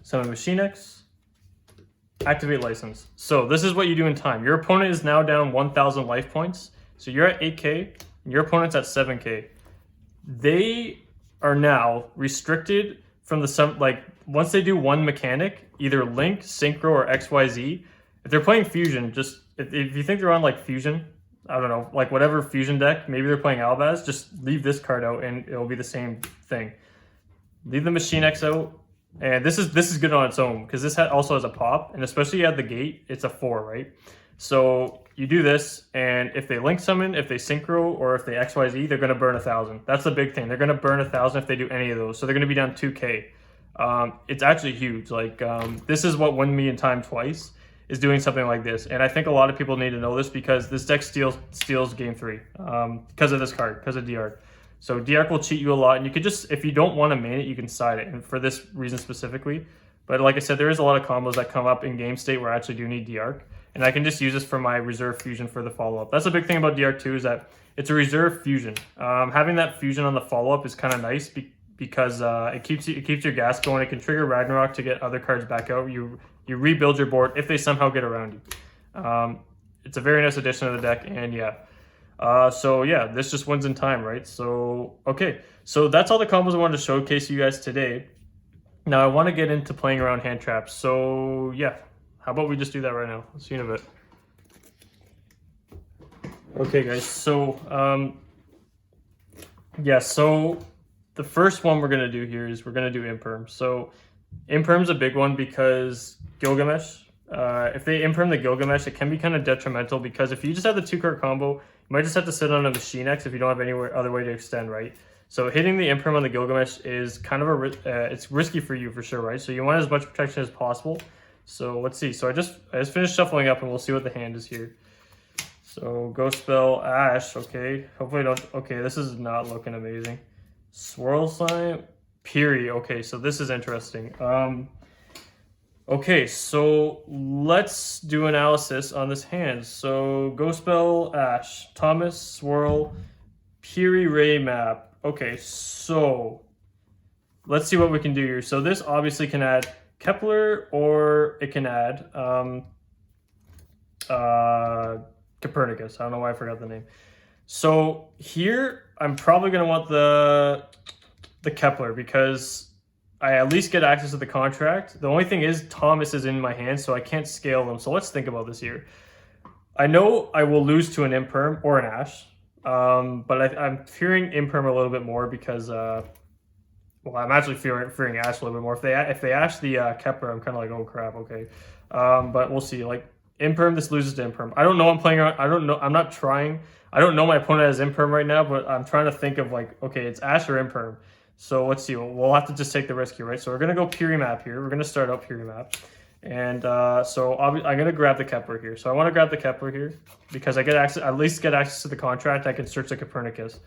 Summon Machine X. Activate license. So this is what you do in time. Your opponent is now down 1,000 life points. So you're at 8k, and your opponent's at 7k. They are now restricted from like once they do one mechanic, either Link, Synchro, or XYZ. If they're playing Fusion, just if you think they're on like Fusion, I don't know, like whatever Fusion deck, maybe they're playing Albaz, just leave this card out and it'll be the same thing. Leave the Machine X out. And this is good on its own because this also has a pop, and especially at the gate, it's a 4, right? So you do this, and if they link summon, if they synchro, or if they XYZ, they're going to burn 1,000. That's the big thing. They're going to burn 1,000 if they do any of those. So they're going to be down 2k. It's actually huge. Like this is what won me in time twice, is doing something like this. And I think a lot of people need to know this because this deck steals game 3 because of this card, because of DR. So DR will cheat you a lot, and you could just, if you don't want to main it, you can side it, and for this reason specifically. But like I said, there is a lot of combos that come up in game state where I actually do need DR, and I can just use this for my reserve fusion for the follow-up. That's the big thing about DR too, is that it's a reserve fusion. Having that fusion on the follow-up is kind of nice because it keeps your gas going. It can trigger Ragnarok to get other cards back out. You rebuild your board if they somehow get around you. It's a very nice addition to the deck, and yeah. So yeah, this just wins in time, right? So, okay. So that's all the combos I wanted to showcase you guys today. Now I want to get into playing around hand traps. So yeah, how about we just do that right now? I'll see you in a bit. Okay guys, so, yeah, so the first one we're going to do here is we're going to do Imperm. So Imperm's a big one because Gilgamesh, if they Imperm the Gilgamesh, it can be kind of detrimental because if you just have the 2-card combo, you might just have to sit on a Machine X if you don't have any other way to extend, right? So hitting the Imperm on the Gilgamesh is kind of it's risky for you for sure, right? So you want as much protection as possible. So let's see. So I just finished shuffling up, and we'll see what the hand is here. So Ghost Spell, Ash, okay. Hopefully I don't, okay, this is not looking amazing. Swirl Slime, Piri, okay, so this is interesting. Okay, so let's do analysis on this hand. So Ghost Spell, Ash, Thomas, Swirl, Piri, Ray map. Okay, so let's see what we can do here. So this obviously can add Kepler, or it can add Copernicus. I don't know why I forgot the name. So here I'm probably going to want the Kepler because I at least get access to the contract. The only thing is Thomas is in my hand, so I can't scale them. So let's think about this here. I know I will lose to an Imperm or an Ash, but I'm fearing Imperm a little bit more because, well, I'm actually fearing Ash a little bit more. If they Ash the Kepler, I'm kind of like, oh crap, okay. But we'll see. Like Imperm, this loses to Imperm. I don't know. I'm playing around. I don't know. I'm not trying. I don't know my opponent has Imperm right now, but I'm trying to think of like, okay, it's Ash or Imperm. So let's see. We'll have to just take the risk here, right? So we're gonna go Piri map here. We're gonna start out Piri map, and so I'm gonna grab the Kepler here. So I want to grab the Kepler here because I get access, at least get access to the contract. I can search the Copernicus.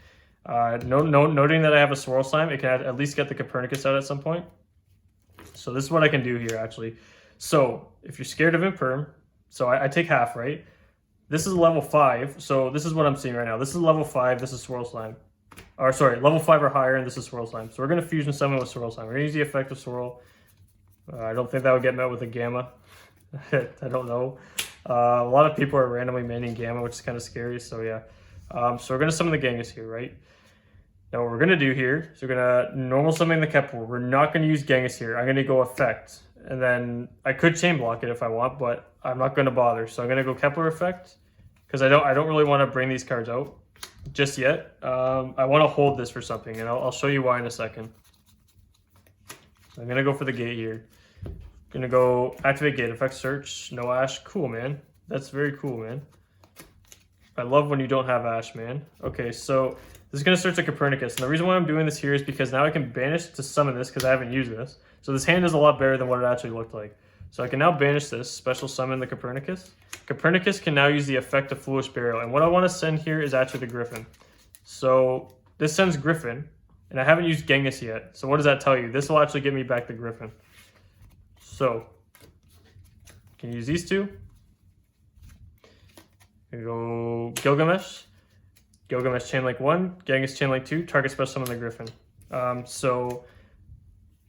Noting that I have a Swirl Slime, it can at least get the Copernicus out at some point. So this is what I can do here actually. So if you're scared of Imperm, so I take half, right? This is level 5, so this is what I'm seeing right now. This is level 5, this is Swirl Slime. Or sorry, level 5 or higher, and this is Swirl Slime. So we're going to fusion summon with Swirl Slime. We're going to use the effect of Swirl. I don't think that would get met with a Gamma. I don't know. A lot of people are randomly maining Gamma, which is kind of scary, so yeah. So we're going to summon the Genghis here, right? Now what we're going to do here is we're going to normal summon the Kepler. We're not going to use Genghis here. I'm going to go effect. And then I could chain block it if I want, but I'm not going to bother. So I'm going to go Kepler effect because I don't really want to bring these cards out just yet. I want to hold this for something, and I'll show you why in a second. I'm gonna go for the gate here. Gonna go activate gate effect, search, no ash. Cool, man. That's very cool, man. I love when you don't have ash, man. Okay, so this is gonna search a Copernicus. And the reason why I'm doing this here is because now I can banish to summon this because I haven't used this. So this hand is a lot better than what it actually looked like. So I can now banish this, special summon the Copernicus. Copernicus can now use the effect of Foolish Burial. And what I want to send here is actually the Griffin. So this sends Griffin, and I haven't used Genghis yet. So what does that tell you? This will actually get me back the Griffin. So, can you use these two? Go Gilgamesh. Gilgamesh Chainlink 1, Genghis Chainlink 2, target special summon the Griffin. So,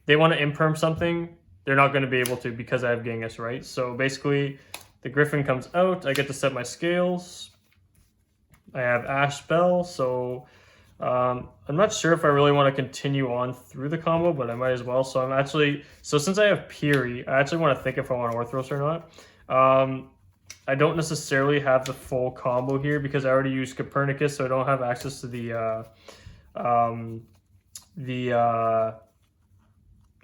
they want to imperm something. They're not going to be able to because I have Genghis, right? So basically, the Griffin comes out. I get to set my scales. I have Ash Bell, so I'm not sure if I really want to continue on through the combo, but I might as well. So since I have Piri, I actually want to think if I want Orthros or not. I don't necessarily have the full combo here because I already used Copernicus, so I don't have access to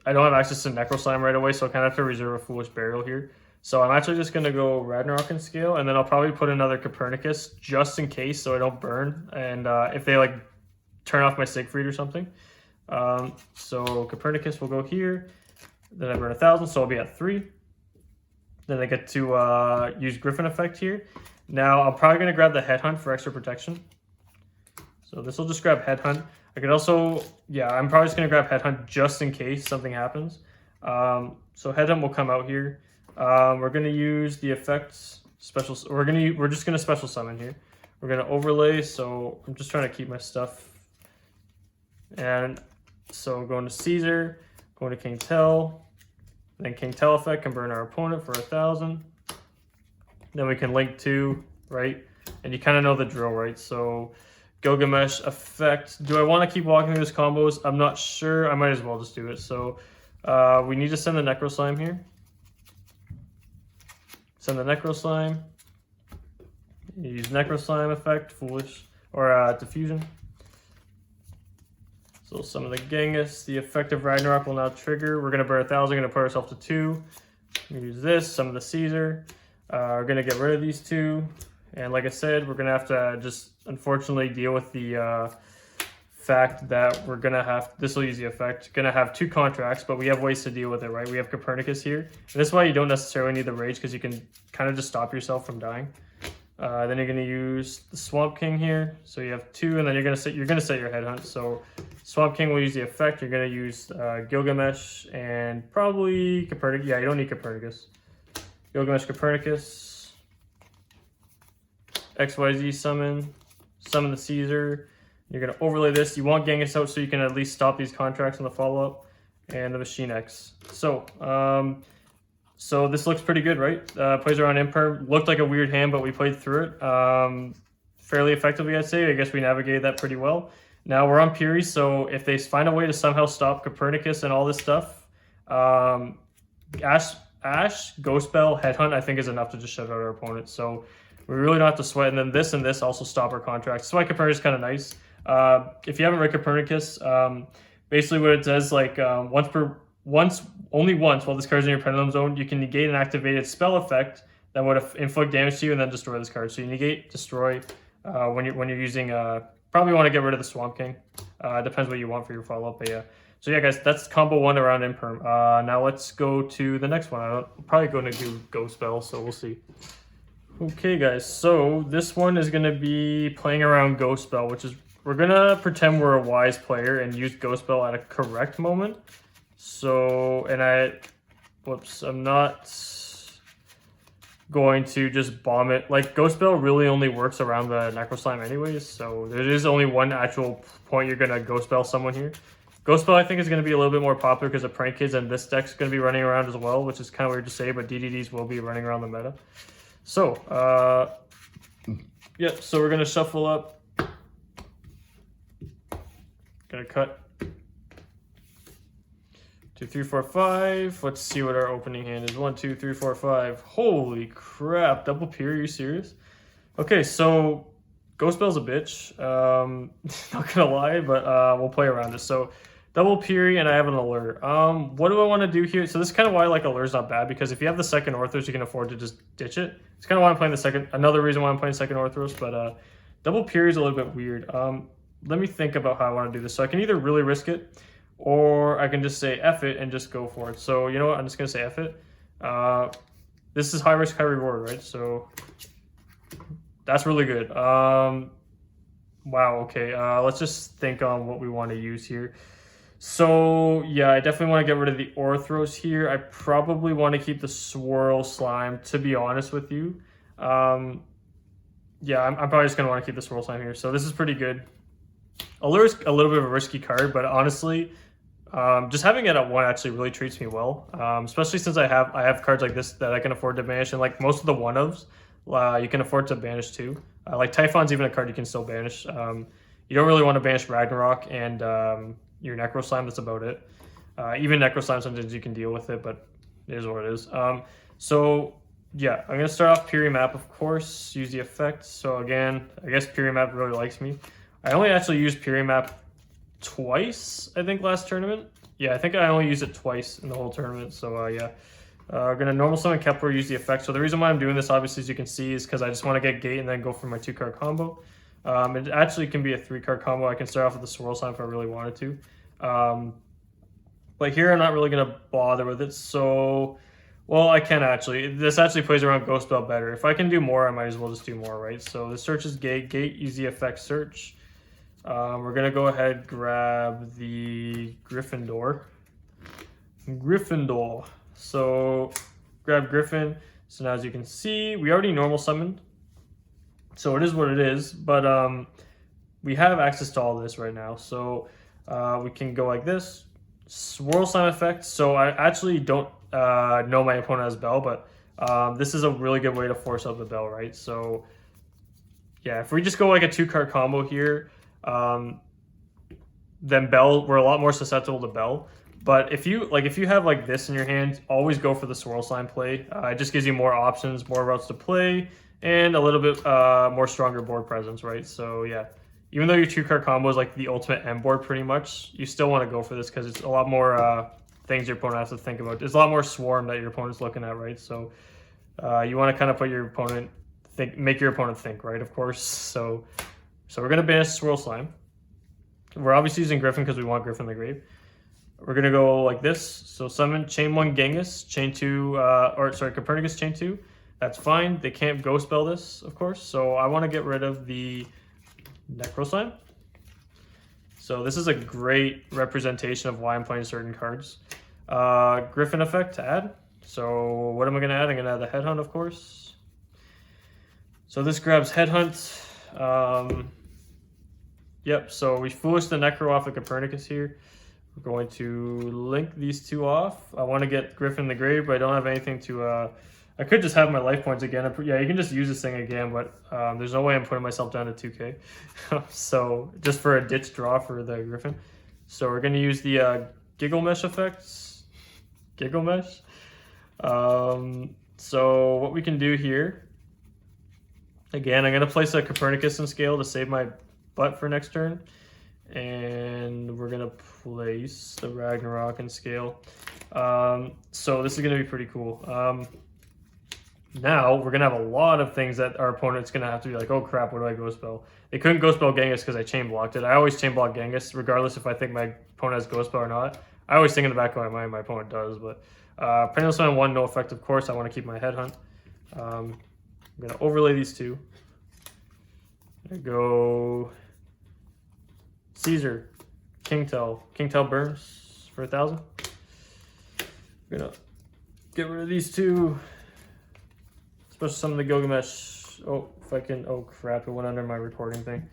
I don't have access to Necroslime right away, so I kind of have to reserve a Foolish Burial here. So I'm actually just going to go Ragnarok and scale, and then I'll probably put another Copernicus just in case so I don't burn, and if they like turn off my Siegfried or something. So Copernicus will go here, then I burn 1,000, so I'll be at 3. Then I get to use Griffin effect here. Now I'm probably going to grab the Headhunt for extra protection. So this will just grab Headhunt. I could also, yeah, I'm probably just going to grab Headhunt just in case something happens. So Headhunt will come out here. We're going to use the effects special. We're just going to special summon here. We're going to overlay. So I'm just trying to keep my stuff. And so I'm going to Caesar, going to King Tell. Then King Tell effect can burn our opponent for 1,000. Then we can link 2, right? And you kind of know the drill, right? So Gilgamesh effect. Do I want to keep walking through these combos? I'm not sure. I might as well just do it. So we need to send the Necroslime here. Send the Necroslime. Use Necroslime effect, Foolish, or Diffusion. So some of the Genghis, the effect of Ragnarok will now trigger. We're going to burn 1,000, going to put ourselves to 2. Use this, some of the Caesar. We're going to get rid of these 2. And like I said, we're going to have to just unfortunately deal with the fact that we're going to have, this will use the effect, going to have 2 contracts, but we have ways to deal with it, right? We have Copernicus here. And this is why you don't necessarily need the Rage, because you can kind of just stop yourself from dying. Then you're going to use the Swamp King here. So you have 2, and then you're going to set your Headhunt. So Swamp King will use the effect. You're going to use Gilgamesh and probably Copernicus. Yeah, you don't need Copernicus. Gilgamesh, Copernicus. XYZ summon the Caesar. You're going to overlay this. You want Genghis out so you can at least stop these contracts in the follow-up. And the Machine X. So, so this looks pretty good, right? Plays around Imperm. Looked like a weird hand, but we played through it fairly effectively, I'd say. I guess we navigated that pretty well. Now we're on Piri, so if they find a way to somehow stop Copernicus and all this stuff, Ash, Ghost Bell, Headhunt, I think is enough to just shut out our opponent. So we really don't have to sweat. And then this also stop our contracts. That's why Copernicus is kind of nice. If you haven't read Copernicus, basically what it says, like only once while this card is in your pendulum zone, you can negate an activated spell effect that would inflict damage to you and then destroy this card. So you negate, destroy when you're using. Probably want to get rid of the Swamp King. Depends what you want for your follow up, but yeah. So yeah, guys, that's combo 1 around Imperm. Now let's go to the next one. I'm probably going to do Ghost Bell, so we'll see. Okay, guys, so this one is going to be playing around Ghost Bell, which is we're going to pretend we're a wise player and use Ghost Bell at a correct moment. So, I'm not going to just bomb it. Like, Ghost Bell really only works around the Necroslime anyways, so there is only one actual point you're going to Ghost Bell someone here. Ghost Bell, I think, is going to be a little bit more popular because of Prank Kids, and this deck's going to be running around as well, which is kind of weird to say, but DDDs will be running around the meta. So, yeah, so we're going to shuffle up. Going to cut 2, 3, 4, 5. Let's see what our opening hand is. 1, 2, 3, 4, 5. Holy crap. Double Piri, are you serious? Okay, so Ghost Bell's a bitch. Not gonna lie, but we'll play around it. So double Piri, and I have an Allure. What do I want to do here? So this is kind of why like Allure's not bad, because if you have the second Orthros, you can afford to just ditch it. It's kind of why I'm playing the second, another reason why I'm playing second Orthros, but double Piri is a little bit weird. Let me think about how I want to do this. So I can either really risk it, or I can just say F it and just go for it. So you know what, I'm just going to say F it. This is high risk, high reward, right? So that's really good. Wow, okay. Let's just think on what we want to use here. So yeah, I definitely want to get rid of the Orthros here. I probably want to keep the Swirl Slime, to be honest with you. Yeah, I'm probably just going to want to keep the Swirl Slime here. So this is pretty good. Allure's a little bit of a risky card, but honestly, just having it at 1 actually really treats me well. Especially since I have cards like this that I can afford to banish, and like most of the one-ofs, you can afford to banish too. Like Typhon's even a card you can still banish. You don't really want to banish Ragnarok and your Necro Slime. That's about it. Even Necro Slime, sometimes you can deal with it, but it is what it is. So yeah, I'm gonna start off Piri Map, of course. Use the effect. So again, I guess Piri Map really likes me. I only actually used Piri Map twice, I think, last tournament. Yeah, I think I only used it twice in the whole tournament. So yeah. Gonna normal summon Kepler, use the effect. So the reason why I'm doing this, obviously, as you can see, is because I just want to get Gate and then go for my 2-card combo. It actually can be a 3-card combo. I can start off with the Swirl Slime if I really wanted to. But here I'm not really gonna bother with it. So, well, I can actually. This actually plays around Ghost Belle better. If I can do more, I might as well just do more, right? So the search is Gate. Gate, use the effect search. We're gonna go ahead, grab the Gryffindor. So grab Griffin. So now as you can see, we already normal summoned. So it is what it is, but we have access to all this right now. So we can go like this. Swirl Slime effect. So I actually don't know my opponent has Belle, but this is a really good way to force out the Belle, right? So yeah, if we just go like a 2-card combo here, then Belle, we're a lot more susceptible to Belle. But if you have like this in your hand, always go for the Swirl Slime play. It just gives you more options, more routes to play, and a little bit more stronger board presence, right? So yeah, even though your 2-card combo is like the ultimate M board pretty much, you still want to go for this because it's a lot more things your opponent has to think about. There's a lot more swarm that your opponent's looking at, right? So you want to kind of put your opponent make your opponent think, right? Of course. So we're gonna banish Swirl Slime. We're obviously using Griffin because we want Griffin in the grave. We're gonna go like this. So summon chain 1 Genghis, chain 2, Copernicus chain 2. That's fine. They can't Ghost Belle this, of course. So I want to get rid of the Necro Slime. So this is a great representation of why I'm playing certain cards. Griffin effect to add. So what am I gonna add? I'm gonna add the Headhunt, of course. So this grabs Headhunt. Yep. So we foolish the Necro off the Copernicus here. We're going to link these two off. I want to get Griffin in the grave, but I don't have anything to... I could just have my life points again. Yeah, you can just use this thing again, but there's no way I'm putting myself down to 2k. So just for a ditch draw for the Griffin. So we're going to use the Giggle Mesh effects. Giggle Mesh. So what we can do here... Again, I'm going to place a Copernicus in scale to save my butt for next turn. And we're gonna place the Ragnarok in scale. So this is gonna be pretty cool. Now we're gonna have a lot of things that our opponent's gonna have to be like, oh crap, what do I Ghost Belle? They couldn't Ghost Belle Genghis because I chain blocked it. I always chain block Genghis, regardless if I think my opponent has Ghost Belle or not. I always think in the back of my mind my opponent does, but Perennial Summon 1, no effect, of course. I want to keep my Headhunt. I'm gonna overlay these two. I'm gonna go Caesar, Kingtel burns for 1,000. I'm gonna get rid of these two, especially some of the Gilgamesh. Oh, if I can, oh crap, it went under my recording thing.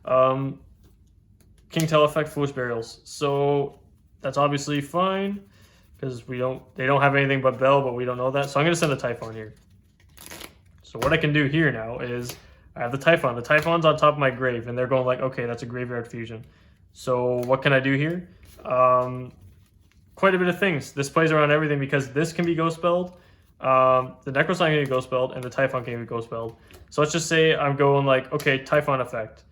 Kingtel effect, Foolish Burials. So that's obviously fine because they don't have anything but Belle, but we don't know that. So I'm gonna send a Typhon here. So what I can do here now is I have the Typhon. The Typhon's on top of my grave, and they're going like, okay, that's a graveyard fusion. So what can I do here? Quite a bit of things. This plays around everything because this can be Ghost Belled. The Necro Slime can be Ghost Belled, and the Typhon can be Ghost Belled. So let's just say I'm going like, okay, Typhon effect.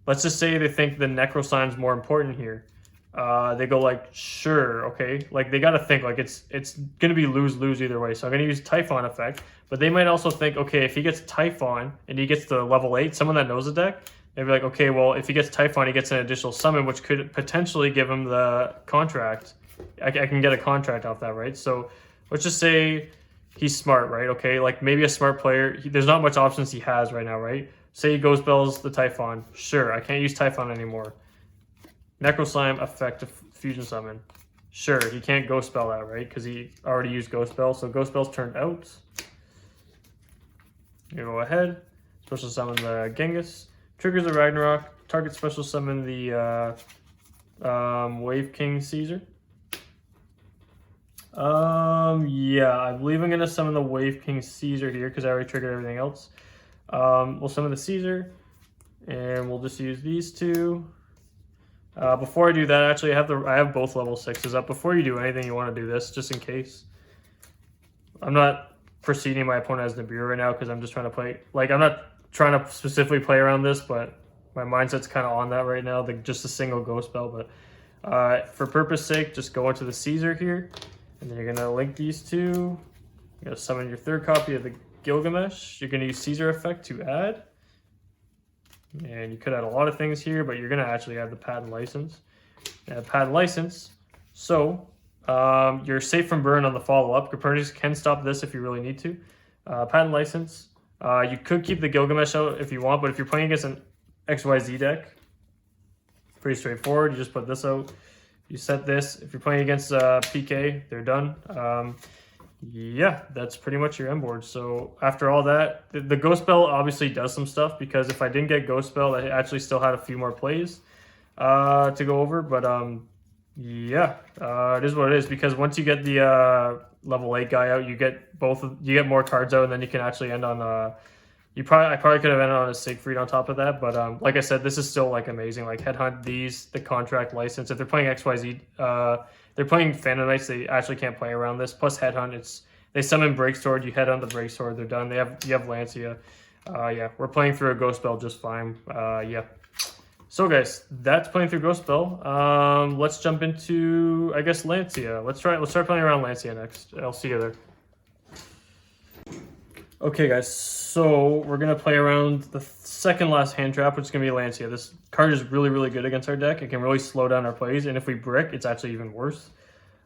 Let's just say they think the Necro Slime's more important here. they go like, sure, okay. Like they gotta think like it's gonna be lose-lose either way. So I'm gonna use Typhon effect, but they might also think, okay, if he gets Typhon and he gets to level 8, someone that knows the deck, they'd be like, okay, well, if he gets Typhon, he gets an additional summon, which could potentially give him the contract. I can get a contract off that, right? So let's just say he's smart, right? Okay, like maybe a smart player. There's not much options he has right now, right? Say he Ghost Bells the Typhon. Sure, I can't use Typhon anymore. Necro Slime effect fusion summon. Sure, he can't Ghost Spell that, right? Because he already used Ghost Spell. So Ghost Spell's turned out. You go ahead. Special summon the Genghis. Triggers the Ragnarok. Target special summon the Wave King Caesar. Yeah, I believe I'm gonna summon the Wave King Caesar here because I already triggered everything else. We'll summon the Caesar, and we'll just use these two. Before I do that, actually, I have both level 6s up. Before you do anything, you want to do this just in case. I'm not proceeding my opponent as Nibiru right now because I'm just trying to play. Like I'm not trying to specifically play around this, but my mindset's kind of on that right now. Just a single Ghost Spell, but for purpose sake, just go into the Caesar here. And then you're going to link these two. You're going to summon your third copy of the Gilgamesh. You're going to use Caesar effect to add. And you could add a lot of things here, but you're going to actually add the patent license. Add patent license. So you're safe from burn on the follow-up. Copernicus can stop this if you really need to. Patent license. You could keep the Gilgamesh out if you want, but if you're playing against an XYZ deck, pretty straightforward. You just put this out. You set this. If you're playing against PK, they're done. Yeah, that's pretty much your end board. So after all that, the Ghost Spell obviously does some stuff because if I didn't get Ghost Spell, I actually still had a few more plays to go over. But yeah, it is what it is because once you get the level 8 guy out, you get more cards out, and then you can actually end on I probably could have ended on a Siegfried on top of that, but like I said, this is still like amazing. Like Headhunt, the contract license. If they're playing XYZ, they're playing Phantom Knights, they actually can't play around this. Plus Headhunt, they summon Break Sword, you head on the Break Sword, they're done. You have Lancea. Yeah, we're playing through a Ghost Spell just fine. Yeah. So guys, that's playing through Ghost Spell. Let's jump into, I guess, Lancea. Let's start playing around Lancea next. I'll see you there. Okay guys, so we're going to play around the second last hand trap, which is going to be Lancea. This card is really, really good against our deck. It can really slow down our plays, and if we brick, it's actually even worse.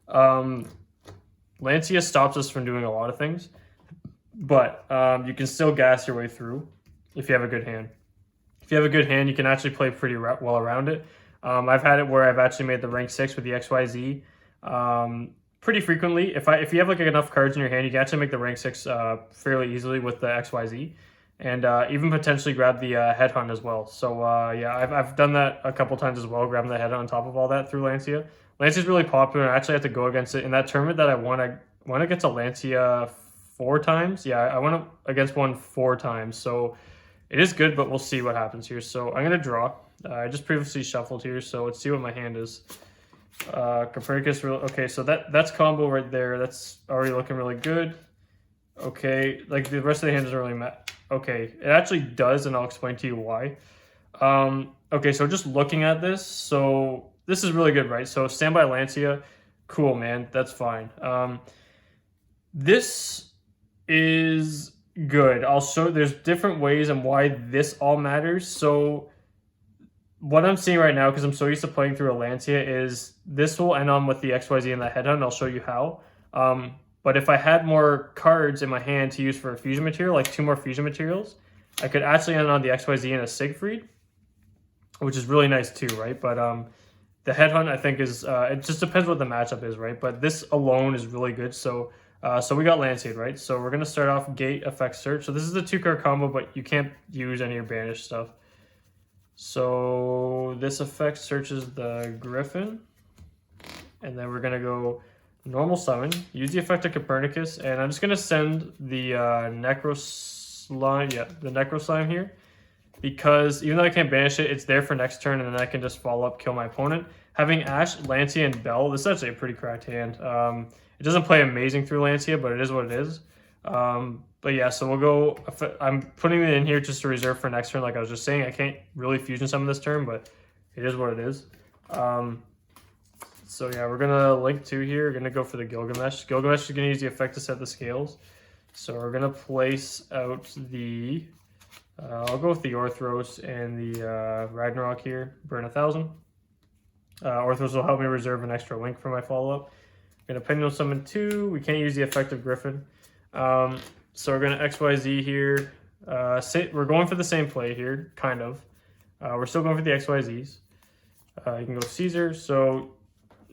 Lancea stops us from doing a lot of things, but you can still gas your way through if you have a good hand. If you have a good hand, you can actually play pretty well around it. I've had it where I've actually made the rank 6 with the XYZ. Pretty frequently, if you have like enough cards in your hand, you can actually make the rank 6 fairly easily with the XYZ, and even potentially grab the Headhunt as well. So yeah, I've done that a couple times as well, grabbing the Headhunt on top of all that through Lancea. Lancea is really popular, and I actually had to go against it in that tournament that I won. I went against a Lancea 4 times. Yeah, I went up against one 4 times, so it is good, but we'll see what happens here. So I'm gonna draw. I just previously shuffled here, so let's see what my hand is. Copernicus, okay, so that's combo right there. That's already looking really good. Okay, like the rest of the hand doesn't really matter. Okay, it actually does, and I'll explain to you why. Okay, so just looking at this, so this is really good, right? So Standby Lancea, cool, man, that's fine. This is good. I'll show, there's different ways and why this all matters. So what I'm seeing right now, because I'm so used to playing through a Lancea, is this will end on with the XYZ and the Headhunt. I'll show you how. But if I had more cards in my hand to use for a fusion material, like 2 more fusion materials, I could actually end on the XYZ and a Siegfried, which is really nice too, right? But the Headhunt, I think, is it just depends what the matchup is, right? But this alone is really good. So so we got Lancea, right? So we're gonna start off Gate Effect Search. So this is the 2-card combo, but you can't use any of your banished stuff. So this effect searches the Griffin, and then we're gonna go normal summon, use the effect of Copernicus, and I'm just gonna send the Necro Slime, the Necro Slime here, because even though I can't banish it, it's there for next turn, and then I can just follow up, kill my opponent. Having Ash, Lancea, and Belle, this is actually a pretty cracked hand. It doesn't play amazing through Lancea, but it is what it is. But yeah, so we'll go, I'm putting it in here just to reserve for next turn, like I was just saying. I can't really fusion summon this turn, but it is what it is. So yeah, we're gonna link 2 here. We're gonna go for the Gilgamesh. Gilgamesh is gonna use the effect to set the scales. So we're gonna place out the, I'll go with the Orthros and the Ragnarok here, burn 1,000. Orthros will help me reserve an extra link for my follow-up. I'm gonna Pendulum Summon 2, we can't use the effect of Griffin. So we're gonna XYZ here. We're going for the same play here, kind of. We're still going for the XYZs. You can go Caesar, so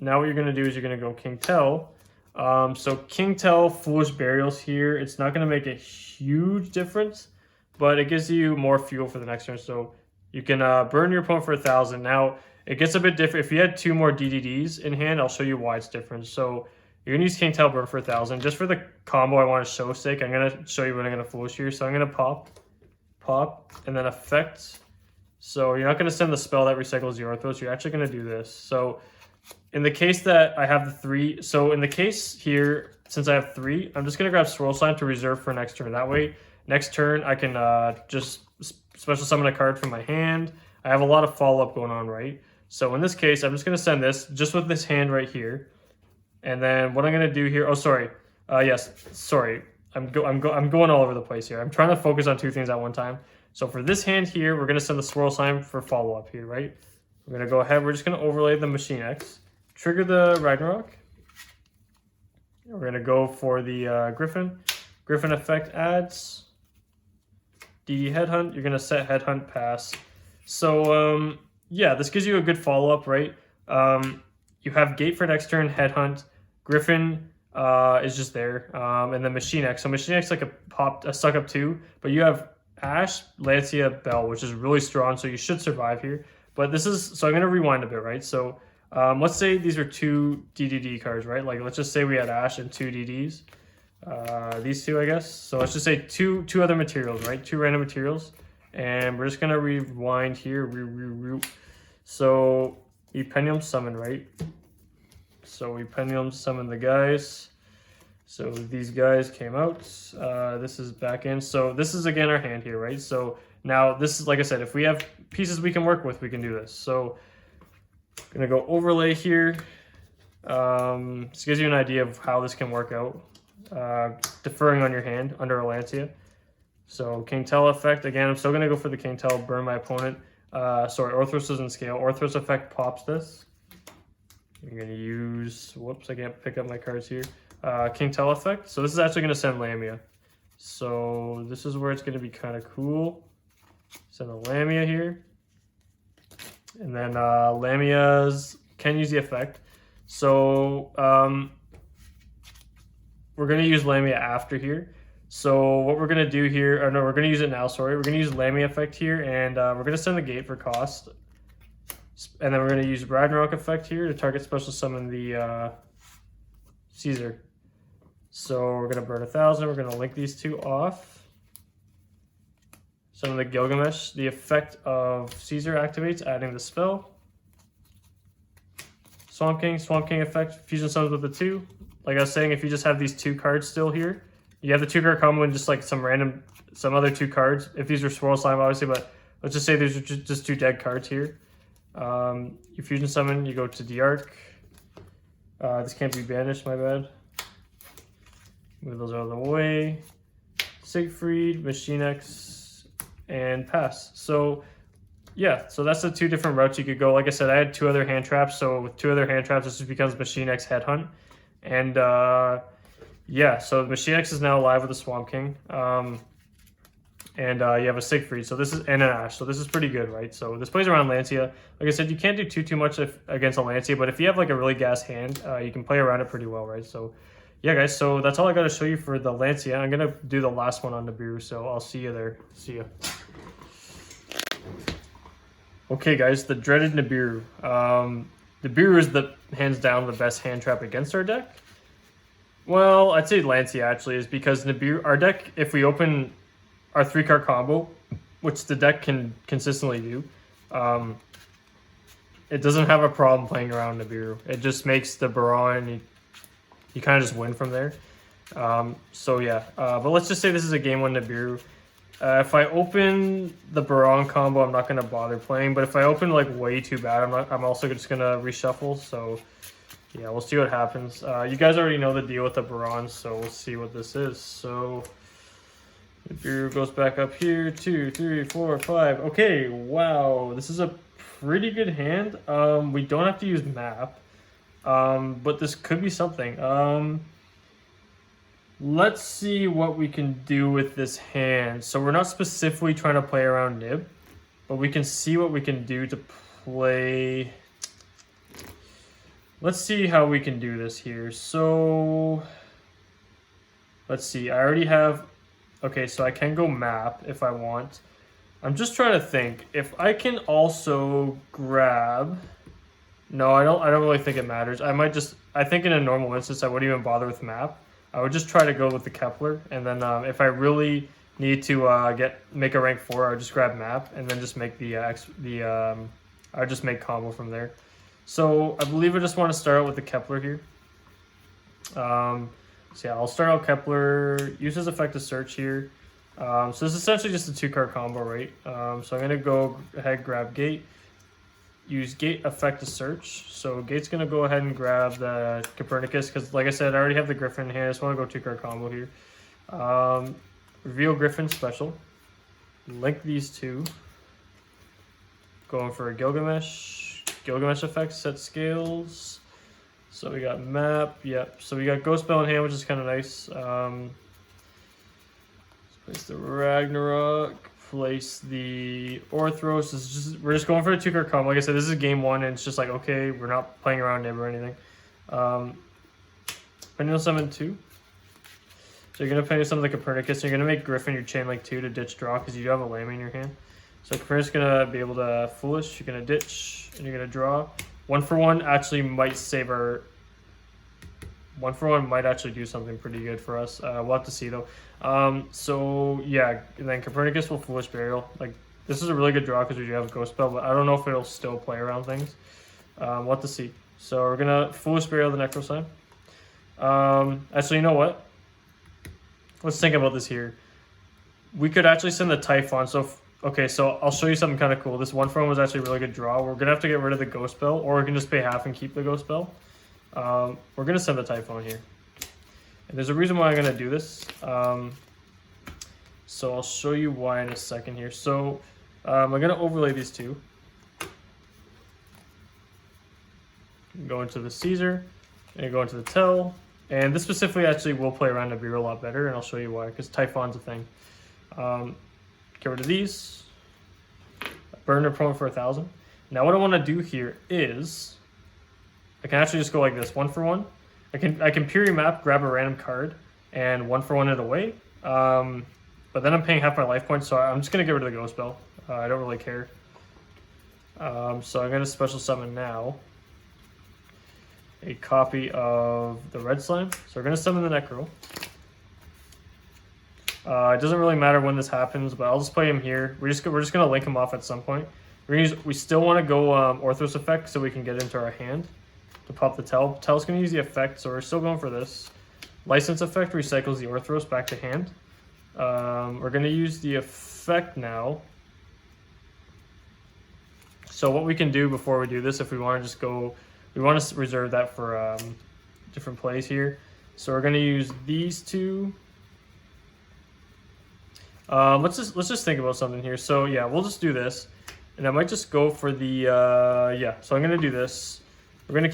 now what you're gonna do is you're gonna go King Tell. So King Tell, Foolish Burials here, it's not going to make a huge difference, but it gives you more fuel for the next turn. So you can burn your opponent for 1,000. Now, it gets a bit different. If you had 2 more DDDs in hand, I'll show you why it's different. So you're going to use King Tell, burn for 1,000. Just for the combo I want to show sake, I'm going to show you what I'm going to Foolish here. So I'm going to pop, and then effect. So you're not going to send the spell that recycles the Orthros. You're actually going to do this. So in the case that I have the 3, so in the case here, since I have 3, I'm just going to grab Swirl Slime to reserve for next turn. That way, next turn, I can just special summon a card from my hand. I have a lot of follow-up going on, right? So in this case, I'm just going to send this just with this hand right here. And then what I'm going to do here, oh, sorry. Yes, sorry. I'm going all over the place here. I'm trying to focus on 2 things at one time. So for this hand here, we're going to send the Swirl Slime for follow-up here, right? We're going to go ahead. We're just going to overlay the Machine X. Trigger the Ragnarok. We're going to go for the Griffin. Griffin effect adds. DD Headhunt. You're going to set Headhunt pass. So, yeah, this gives you a good follow-up, right? You have Gate for next turn, Headhunt. Griffin is just there. And then Machine X. So Machine X is like a suck up 2. But you have Ash, Lancea, Belle, which is really strong. So you should survive here. But this is, so I'm going to rewind a bit, right? So let's say these are 2 DDD cards, right? Like, let's just say we had Ash and 2 DDs. These 2, I guess. So let's just say two other materials, right? 2 random materials. And we're just going to rewind here. So we Pendulum Summon, right? So we Pendulum Summon the guys. So these guys came out. This is back in. So this is, again, our hand here, right? So now this is, like I said, if we have pieces we can work with, we can do this. So I'm going to go overlay here. This gives you an idea of how this can work out. Deferring on your hand under a Lancea. So King Tell effect. Again, I'm still going to go for the King Tell, burn my opponent. Sorry, Orthros doesn't scale. Orthros effect pops this. You're going to use, whoops, I can't pick up my cards here. King Tell effect. So this is actually going to send Lamia. So this is where it's going to be kind of cool. Send a Lamia here. And then Lamias can use the effect. So we're going to use Lamia after here. So what we're going to do here, or no, we're going to use it now, sorry. We're going to use Lamia effect here, and we're going to send the Gate for cost. And then we're going to use Ragnarok effect here to target special summon the Caesar. So we're going to burn 1,000. We're going to link these 2 off. Summon the Gilgamesh. The effect of Caesar activates, adding the spell. Swamp King effect, fusion summons with the 2. Like I was saying, if you just have these 2 cards still here, you have the 2-card combo and just like some other 2 cards. If these are Swirl Slime, obviously, but let's just say these are just 2 dead cards here. You fusion summon, you go to the Arc. This can't be banished, my bad. Move those out of the way. Siegfried, Machine X, and pass. So yeah, so that's the 2 different routes you could go. Like I said, I had 2 other hand traps, so with 2 other hand traps, this just becomes Machine X Headhunt. And yeah, so Machine X is now live with the Swamp King. And you have a Siegfried, so this is and an Ash, so this is pretty good, right? So this plays around Lancea. Like I said, you can't do too much against a Lancea, but if you have like a really gas hand, you can play around it pretty well, right? So yeah, guys, so that's all I got to show you for the Lancea. I'm going to do the last one on Nibiru, so I'll see you there. See ya. Okay, guys, the dreaded Nibiru. Nibiru is hands down the best hand trap against our deck. Well, I'd say Lancea actually is, because Nibiru, our deck, if we open our 3-card combo, which the deck can consistently do, it doesn't have a problem playing around Nibiru. It just makes the Baron, you kind of just win from there. So yeah, but let's just say this is a game 1 Nibiru. If I open the Baron combo, I'm not going to bother playing, but if I open like way too bad, I'm also just going to reshuffle. So Yeah, we'll see what happens. You guys already know the deal with the bronze, so we'll see what this is. So Nibiru goes back up here. 2, 3, 4, 5. Okay, wow, this is a pretty good hand. We don't have to use map, but this could be something. Let's see what we can do with this hand. So we're not specifically trying to play around Nib, but we can see what we can do to play. Let's see how we can do this here. So let's see. I already have. Okay, so I can go map if I want. I'm just trying to think if I can also grab. No, I don't really think it matters. I might just. I think in a normal instance, I wouldn't even bother with map. I would just try to go with the Kepler, and then if I really need to make a rank 4, I would just grab map, and then just make I would just make combo from there. So I believe I just want to start out with the Kepler here. So yeah, I'll start out Kepler, use his effect to search here. So this is essentially just a 2-card combo, right? So I'm going to go ahead, grab Gate, use Gate effect to search. So Gate's going to go ahead and grab the Copernicus, because like I said, I already have the Griffin in hand. I just want to go 2-card combo here. Reveal Griffin special. Link these two. Going for a Gilgamesh. Gilgamesh effect, set scales. So we got map, yep. So we got Ghost Bell in hand, which is kind of nice. Place the Ragnarok, place the Orthros. We're just going for a 2-card combo. Like I said, this is game 1, and it's just like, okay, we're not playing around Nib or anything. Pendulum Summon 2. So you're going to Pendulum Summon the Copernicus, and you're going to make Griffin your chain like 2 to ditch draw, because you do have a Lamb in your hand. So Copernicus is going to be able to Foolish, you're going to ditch, and you're going to draw. 1-for-1 actually might save our... 1-for-1 might actually do something pretty good for us. We'll have to see though. So yeah, and then Copernicus will Foolish Burial. Like, this is a really good draw because we do have a Ghost Spell, but I don't know if it'll still play around things. We'll have to see. So we're going to Foolish Burial the Necro Slime. Actually, you know what? Let's think about this here. We could actually send the Typhon. So okay, so I'll show you something kind of cool. This 1-for-1 was actually a really good draw. We're going to have to get rid of the Ghost Bell, or we can just pay half and keep the Ghost Bell. We're going to send the Typhon here. And there's a reason why I'm going to do this. So I'll show you why in a second here. So I'm going to overlay these two. Go into the Caesar, and go into the Tell. And this specifically actually will play around Nibiru a lot better, and I'll show you why, because Typhon's a thing. Get rid of these. Burn their promo for 1,000. Now what I want to do here is, I can actually just go like this, 1-for-1. I can pure map, grab a random card, and 1-for-1 it away. But then I'm paying half my life points, so I'm just gonna get rid of the Ghost Bell. I don't really care. So I'm gonna special summon now a copy of the Red Slime. So we're gonna summon the Necro. It doesn't really matter when this happens, but I'll just play him here. We're just gonna link him off at some point. We still want to go Orthros effect so we can get into our hand to pop the Tell. Tell's gonna use the effect, so we're still going for this. License effect recycles the Orthros back to hand. We're gonna use the effect now. So what we can do before we do this, if we want to just go, we want to reserve that for different plays here. So we're gonna use these two. Let's just think about something here. So yeah, we'll just do this, and I might just go for the yeah. So I'm gonna do this. We're gonna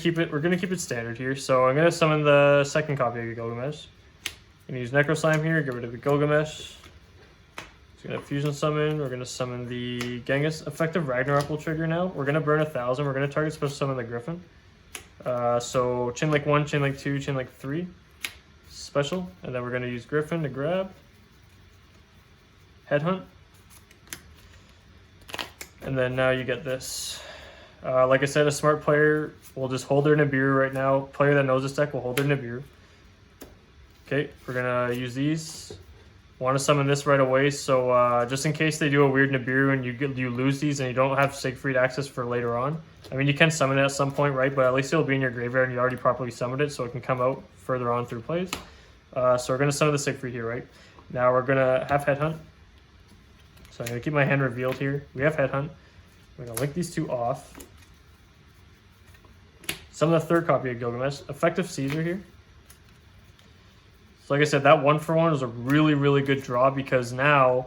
keep it standard here. So I'm gonna summon the second copy of Gilgamesh. I'm gonna use Necro Slime here. Get rid of the Gilgamesh. It's gonna fusion summon. We're gonna summon the Genghis. Effective Ragnarok will trigger now. We're gonna burn 1,000. We're gonna target special summon the Griffin. So chain link 1, chain link 2, chain link 3, special, and then we're gonna use Griffin to grab. Headhunt. And then now you get this. Like I said, a smart player will just hold their Nibiru right now. Player that knows this deck will hold their Nibiru. Okay, we're gonna use these. Want to summon this right away, so just in case they do a weird Nibiru and you lose these and you don't have Siegfried access for later on. I mean, you can summon it at some point, right? But at least it'll be in your graveyard and you already properly summoned it, so it can come out further on through plays. So we're gonna summon the Siegfried here, right? Now we're gonna have Headhunt. So I'm going to keep my hand revealed here. We have Headhunt. We're going to link these two off. Summon the third copy of Gilgamesh. Effective Caesar here. So like I said, that 1-for-1 was a really, really good draw because now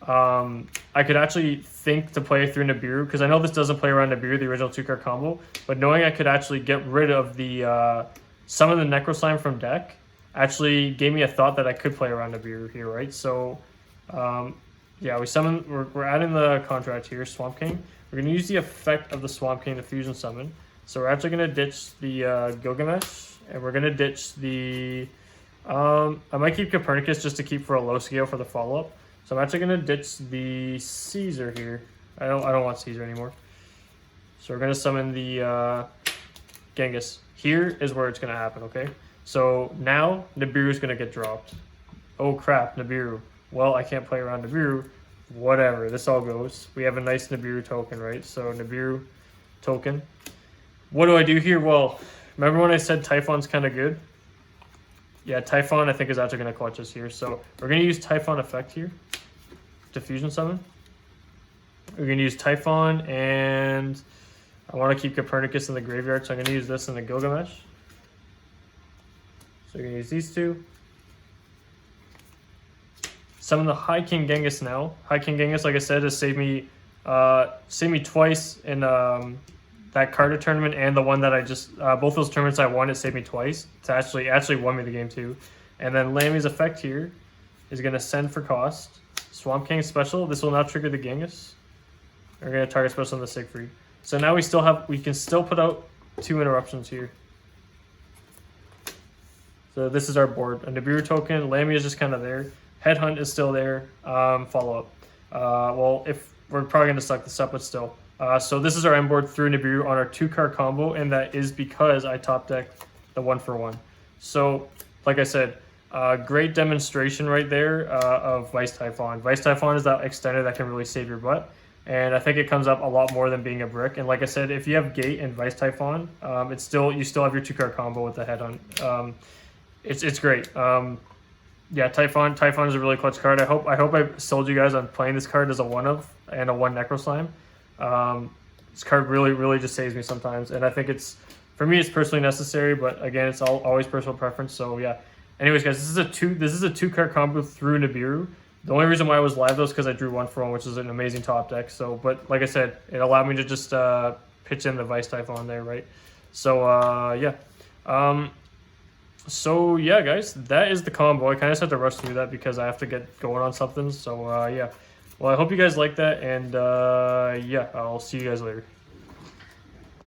I could actually think to play through Nibiru, because I know this doesn't play around Nibiru, the original 2-card combo, but knowing I could actually get rid of the summon the Necro Slime from deck actually gave me a thought that I could play around Nibiru here, right? So yeah, we're adding the contract here, Swamp King. We're going to use the effect of the Swamp King to fusion summon. So we're actually going to ditch the Gilgamesh, and we're going to ditch the... I might keep Copernicus just to keep for a low scale for the follow-up. So I'm actually going to ditch the Caesar here. I don't want Caesar anymore. So we're going to summon the Genghis. Here is where it's going to happen, okay? So now Nibiru is going to get dropped. Oh crap, Nibiru. Well, I can't play around Nibiru. Whatever, this all goes. We have a nice Nibiru token, right? So Nibiru token. What do I do here? Well, remember when I said Typhon's kind of good? Yeah, Typhon I think is actually going to clutch us here. So we're going to use Typhon effect here to fusion summon. We're going to use Typhon, and I want to keep Copernicus in the graveyard, so I'm going to use this in the Gilgamesh. So we're going to use these two. Summon the High King Genghis now. High King Genghis, like I said, has saved me twice in that Carter tournament, and the one that I just both those tournaments I won, it saved me twice. It's actually won me the game too. And then Lammy's effect here is going to send for cost. Swamp King special. This will now trigger the Genghis. We're going to target special on the Siegfried. So now we can still put out 2 interruptions here. So this is our board. A Nibiru token. Lammy is just kind of there. Headhunt is still there. Follow up. Well, if we're probably going to suck this up, but still. So this is our end board through Nibiru on our 2-card combo, and that is because I top decked the 1-for-1. So, like I said, great demonstration right there of Vice Typhon. Vice Typhon is that extender that can really save your butt, and I think it comes up a lot more than being a brick. And like I said, if you have Gate and Vice Typhon, you still have your 2-card combo with the Headhunt. It's great. Yeah, Typhon is a really clutch card. I hope I sold you guys on playing this card as a 1-of and a 1 Necro Slime. This card really just saves me sometimes, and I think for me it's personally necessary, but again, it's always personal preference. So yeah. Anyways, guys, this is a 2-card combo through Nibiru. The only reason why I was live though is because I drew 1-for-1, which is an amazing top deck. So, but like I said, it allowed me to just pitch in the Vice Typhon there, right? So yeah. So yeah, guys, that is the combo. I kind of just had to rush through that because I have to get going on something. So yeah. Well, I hope you guys like that, and yeah, I'll see you guys later.